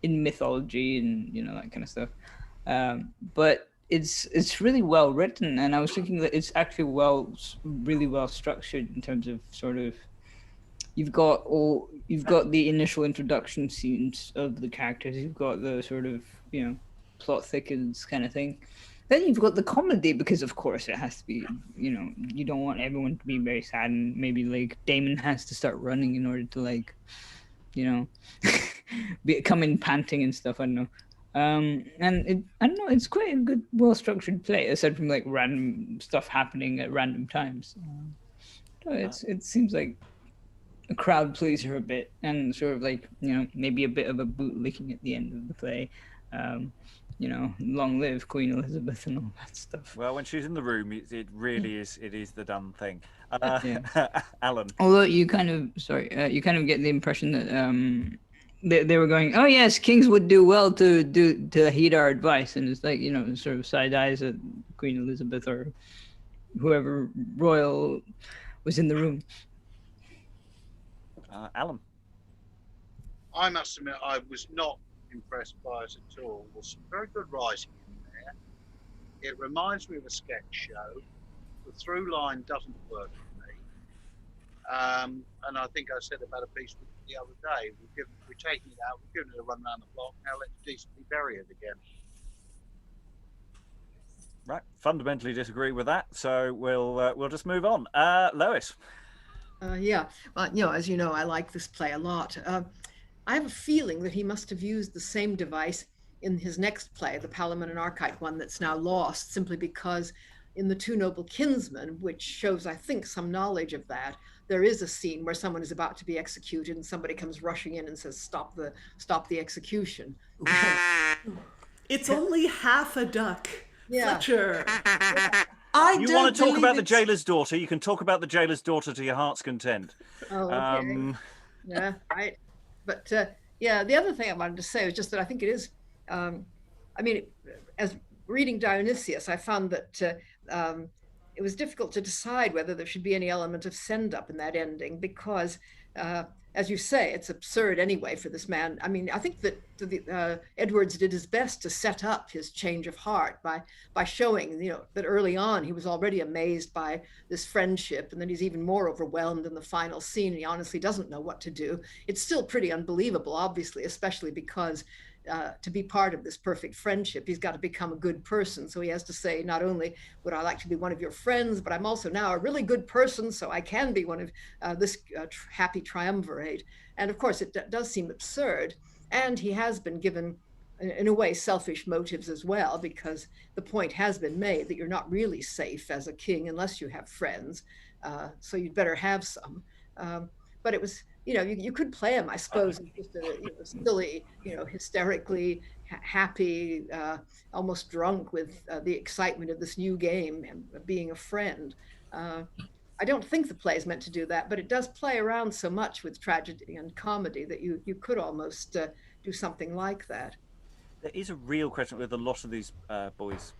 B: in mythology and that kind of stuff. But it's really well written, and I was thinking that it's actually really well structured in terms of sort of, you've got the initial introduction scenes of the characters, you've got the sort of plot thickens kind of thing. Then you've got the comedy, because of course it has to be, you don't want everyone to be very sad, and maybe like Damon has to start running in order to like, come in panting and stuff. I don't know. And I don't know, it's quite a good, well-structured play, aside from like random stuff happening at random times. It seems like a crowd pleaser a bit, and sort of like, maybe a bit of a bootlicking at the end of the play. Long live Queen Elizabeth and all that stuff.
A: Well, when she's in the room, it really is. It is the done thing. Alan.
B: Although you kind of get the impression that they were going, oh yes, kings would do well to heed our advice, and it's like sort of side eyes at Queen Elizabeth or whoever royal was in the room.
A: Alan.
E: I must admit, I was not impressed by it at all. There's some very good writing in there. It reminds me of a sketch show. The through line doesn't work for me. And I think I said about a piece the other day, we're taking it out, we've given it a run around the block, now let's decently bury it again.
A: Right, fundamentally disagree with that, so we'll just move on. Lois.
D: Yeah, well, as you know, I like this play a lot. I have a feeling that he must have used the same device in his next play, the Palamon and Archite one that's now lost, simply because in the Two Noble Kinsmen, which shows, I think, some knowledge of that, there is a scene where someone is about to be executed and somebody comes rushing in and says, stop the execution.
H: It's only half a duck.
D: Yeah.
H: Fletcher.
A: You want to talk about the jailer's daughter? You can talk about the jailer's daughter to your heart's content.
D: Oh, okay. Yeah, right. But yeah, the other thing I wanted to say was just that I think it is, as reading Dionysius, I found that it was difficult to decide whether there should be any element of send-up in that ending, because, as you say, it's absurd anyway for this man. I mean, I think that Edwards did his best to set up his change of heart by showing, that early on he was already amazed by this friendship, and then he's even more overwhelmed in the final scene, and he honestly doesn't know what to do. It's still pretty unbelievable, obviously, especially because to be part of this perfect friendship, he's got to become a good person. So he has to say, not only would I like to be one of your friends, but I'm also now a really good person, so I can be one of this happy triumvirate. And of course, it does seem absurd. And he has been given, in a way, selfish motives as well, because the point has been made that you're not really safe as a king unless you have friends. So you'd better have some. But it was, you could play him, I suppose, as just a silly, hysterically happy, almost drunk with the excitement of this new game and being a friend. I don't think the play is meant to do that, but it does play around so much with tragedy and comedy that you could almost do something like that.
A: There is a real question with a lot of these boys'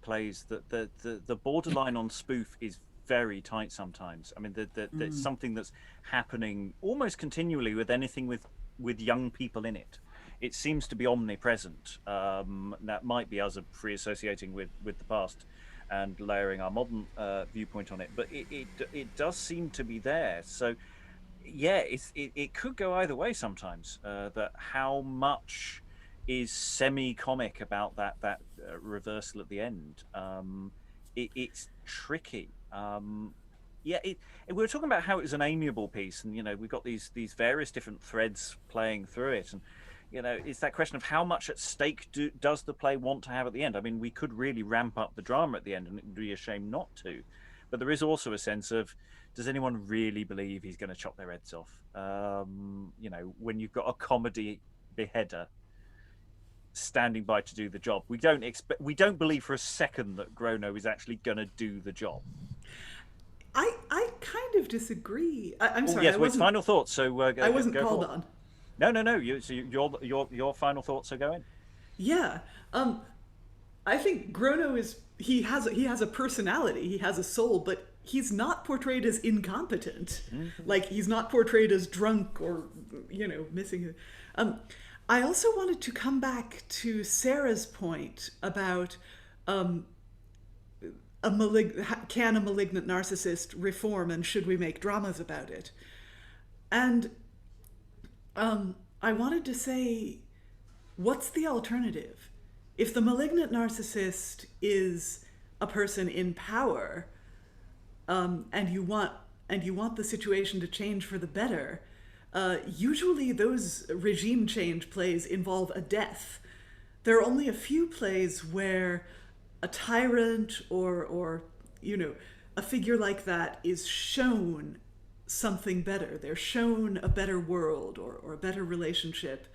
A: plays that the borderline on spoof is very tight sometimes. I mean, there's something that's happening almost continually with anything with young people in it. it seems to be omnipresent. That might be us pre-associating with the past and layering our modern viewpoint on it, but it does seem to be there. So yeah, it could go either way sometimes. That how much is semi-comic about that reversal at the end. It's tricky. Yeah, we were talking about how it was an amiable piece, and we've got these various different threads playing through it, and it's that question of how much at stake does the play want to have at the end. I mean, we could really ramp up the drama at the end, and it would be a shame not to. But there is also a sense of, does anyone really believe he's going to chop their heads off? When you've got a comedy beheader standing by to do the job, we don't believe for a second that Gronno is actually going to do the job.
H: I kind of disagree. I'm sorry.
A: Yes, wait, final thoughts. So
H: I wasn't
A: go
H: called
A: forward.
H: on.
A: No. Your final thoughts are going.
H: Yeah, I think Gronno he has a personality. He has a soul, but he's not portrayed as incompetent. Mm-hmm. Like, he's not portrayed as drunk or missing. I also wanted to come back to Sarah's point about can a malignant narcissist reform, and should we make dramas about it? And I wanted to say, what's the alternative? If the malignant narcissist is a person in power, and you want the situation to change for the better, usually those regime change plays involve a death. There are only a few plays where a tyrant or a figure like that is shown something better. They're shown a better world or a better relationship,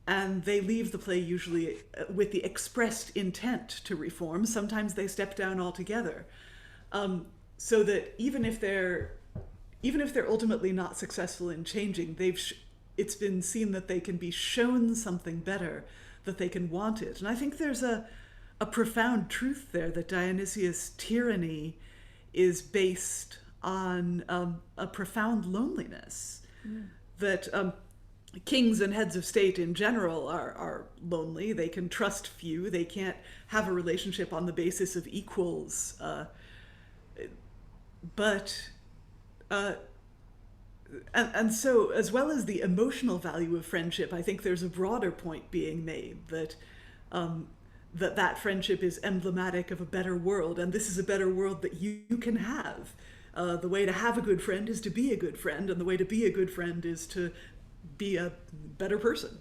H: and they leave the play usually with the expressed intent to reform. Sometimes they step down altogether, so that even if they're ultimately not successful in changing, it's been seen that they can be shown something better, that they can want it. And I think there's a profound truth there, that Dionysius' tyranny is based on a profound loneliness. That kings and heads of state in general are lonely. They can trust few. They can't have a relationship on the basis of equals. And so, as well as the emotional value of friendship, I think there's a broader point being made that that friendship is emblematic of a better world, and this is a better world that you can have. The way to have a good friend is to be a good friend, and the way to be a good friend is to be a better person.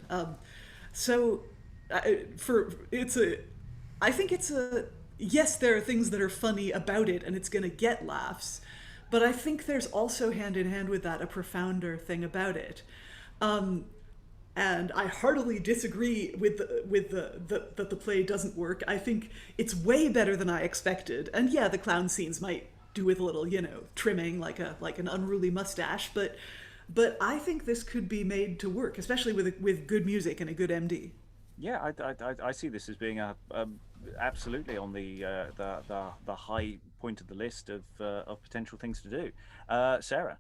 H: Yes, there are things that are funny about it, and it's going to get laughs, but I think there's also hand in hand with that a profounder thing about it. And I heartily disagree with that the play doesn't work. I think it's way better than I expected. And yeah, the clown scenes might do with a little, trimming, like an unruly mustache, but I think this could be made to work, especially with good music and a good MD.
A: Yeah, I see this as being absolutely on the high point of the list of potential things to do. Sarah,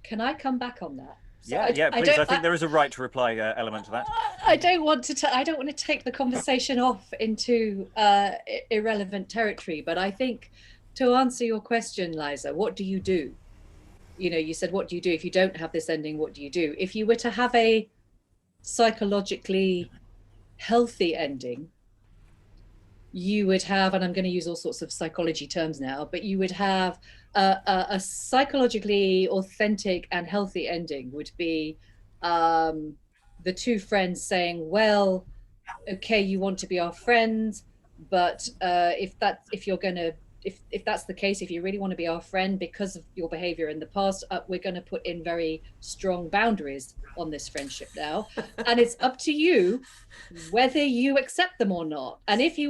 G: can I come back on that?
A: So yeah, please. I think there is a right to reply element to that.
G: I don't want to take the conversation off into irrelevant territory, but I think to answer your question, Liza, what do you do? You said, what do you do if you don't have this ending? What do you do? If you were to have a psychologically healthy ending, you would have, and I'm going to use all sorts of psychology terms now, but you would have a psychologically authentic and healthy ending would be the two friends saying, well, okay, you want to be our friends, but if that's the case, if you really want to be our friend because of your behavior in the past, we're going to put in very strong boundaries on this friendship now, and it's up to you whether you accept them or not. And if he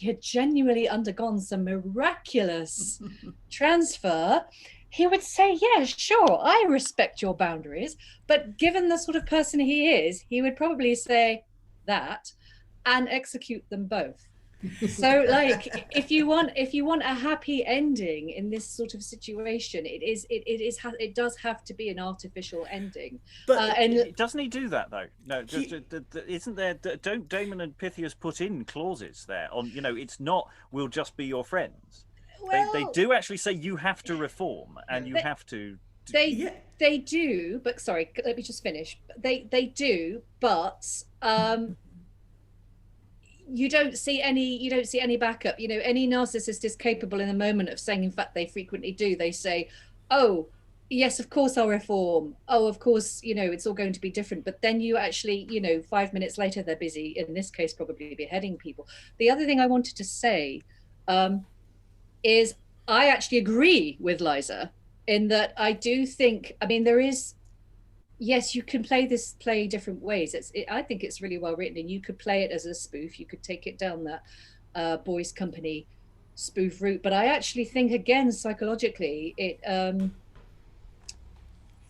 G: had genuinely undergone some miraculous transfer, he would say, yeah, sure, I respect your boundaries. But given the sort of person he is, he would probably say that and execute them both. So like if you want a happy ending in this sort of situation, it does have to be an artificial ending.
H: But
G: And
A: Doesn't he do that though? No, isn't there? Don't Damon and Pythias put in clauses there on? It's not. We'll just be your friends. They
G: well,
A: do actually say you have to reform and you have to.
G: they do, but sorry, let me just finish. They do, but you don't see any backup. Any narcissist is capable in a moment of saying, in fact, they frequently do. They say, oh, yes, of course I'll reform. Oh, of course, it's all going to be different. But then you actually, 5 minutes later, they're busy, in this case, probably beheading people. The other thing I wanted to say is I actually agree with Liza in that I do think, there is, yes, you can play this play different ways. I think it's really well written, and you could play it as a spoof. You could take it down that Boys Company spoof route. But I actually think, again, psychologically,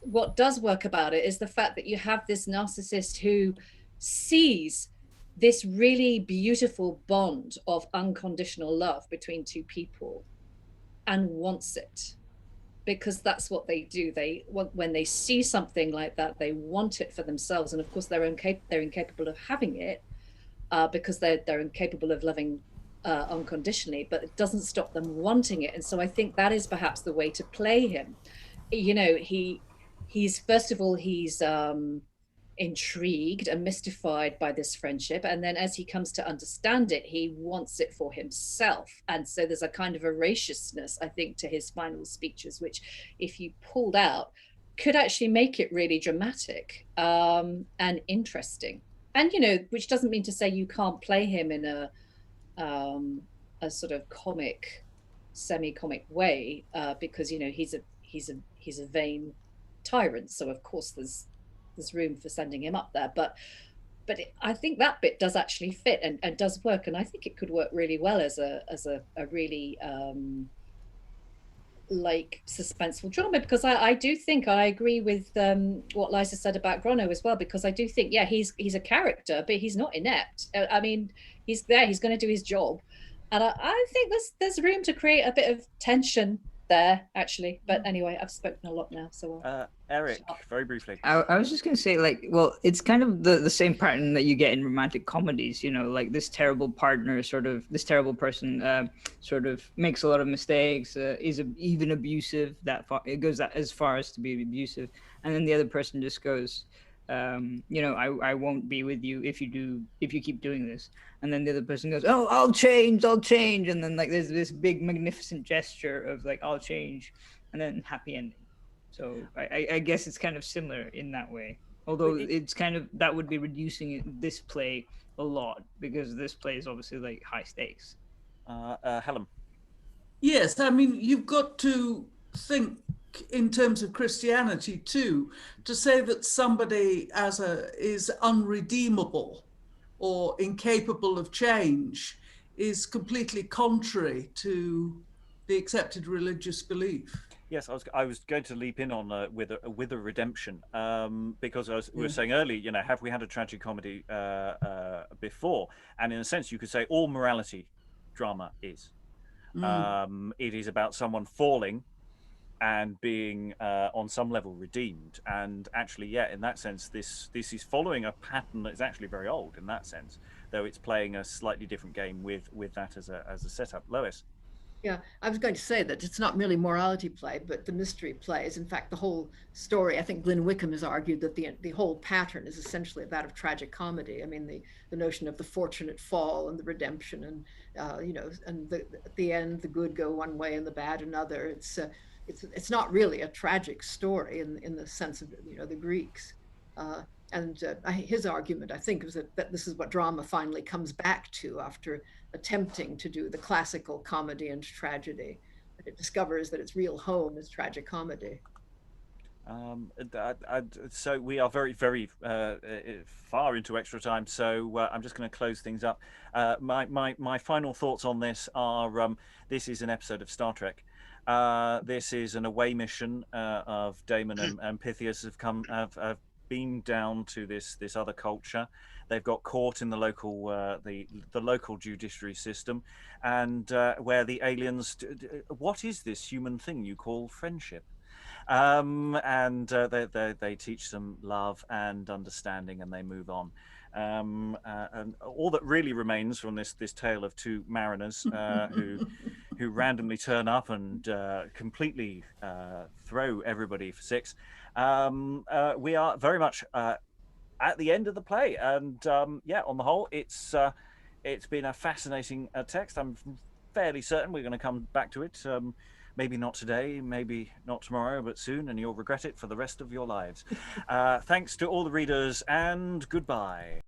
G: what does work about it is the fact that you have this narcissist who sees this really beautiful bond of unconditional love between two people and wants it. Because that's what they do. When they see something like that, they want it for themselves, and of course they're incapable of having it because they're incapable of loving unconditionally. But it doesn't stop them wanting it, and so I think that is perhaps the way to play him. He's first of all intrigued and mystified by this friendship, and then as he comes to understand it, he wants it for himself. And so there's a kind of voraciousness, I think, to his final speeches, which if you pulled out could actually make it really dramatic and interesting. And which doesn't mean to say you can't play him in a sort of semi-comic way, because he's a vain tyrant, so of course there's room for sending him up there, but I think that bit does actually fit and does work, and I think it could work really well as a really like suspenseful drama, because I do think I agree with what Liza said about Gronno as well, because I do think he's a character, but he's not inept. He's there, he's going to do his job, and I think there's room to create a bit of tension there actually. But anyway, I've spoken a lot now, so
A: Eric, very briefly.
B: I was just gonna say, it's kind of the same pattern that you get in romantic comedies, like this terrible partner, this terrible person sort of makes a lot of mistakes, is even abusive, it goes as far as to be abusive, and then the other person just goes, I won't be with you if you keep doing this. And then the other person goes, oh, I'll change. And then there's this big magnificent gesture of I'll change, and then happy ending. So I guess it's kind of similar in that way. Although it's kind of, that would be reducing this play a lot, because this play is obviously high stakes.
A: Helen.
F: Yes, you've got to think in terms of Christianity too, to say that somebody is unredeemable or incapable of change is completely contrary to the accepted religious belief.
A: Yes, I was going to leap in on with a redemption, because we were saying earlier, have we had a tragic comedy before? And in a sense, you could say all morality drama is. It is about someone falling and being on some level redeemed. And actually, in that sense, this is following a pattern that's actually very old in that sense, though it's playing a slightly different game with that as a setup. Lois.
D: Yeah, I was going to say that it's not merely morality play, but the mystery plays. In fact, the whole story, I think Glyn Wickham has argued that the whole pattern is essentially that of tragic comedy. The notion of the fortunate fall and the redemption, and and at the end, the good go one way and the bad another. It's not really a tragic story in the sense of the Greeks. His argument, I think, is that this is what drama finally comes back to after attempting to do the classical comedy and tragedy. But it discovers that its real home is tragic comedy.
A: So we are very, very far into extra time, so I'm just going to close things up. My final thoughts on this are, this is an episode of Star Trek. This is an away mission of Damon and Pythias have beamed down to this other culture. They've got caught in the local the local judiciary system, and where the aliens, what is this human thing you call friendship? And they teach them love and understanding, and they move on. And all that really remains from this tale of two mariners who randomly turn up and completely throw everybody for six. We are very much at the end of the play, and yeah, on the whole, it's been a fascinating text. I'm fairly certain we're going to come back to it. Maybe not today, maybe not tomorrow, but soon, and you'll regret it for the rest of your lives. Thanks to all the readers, and goodbye.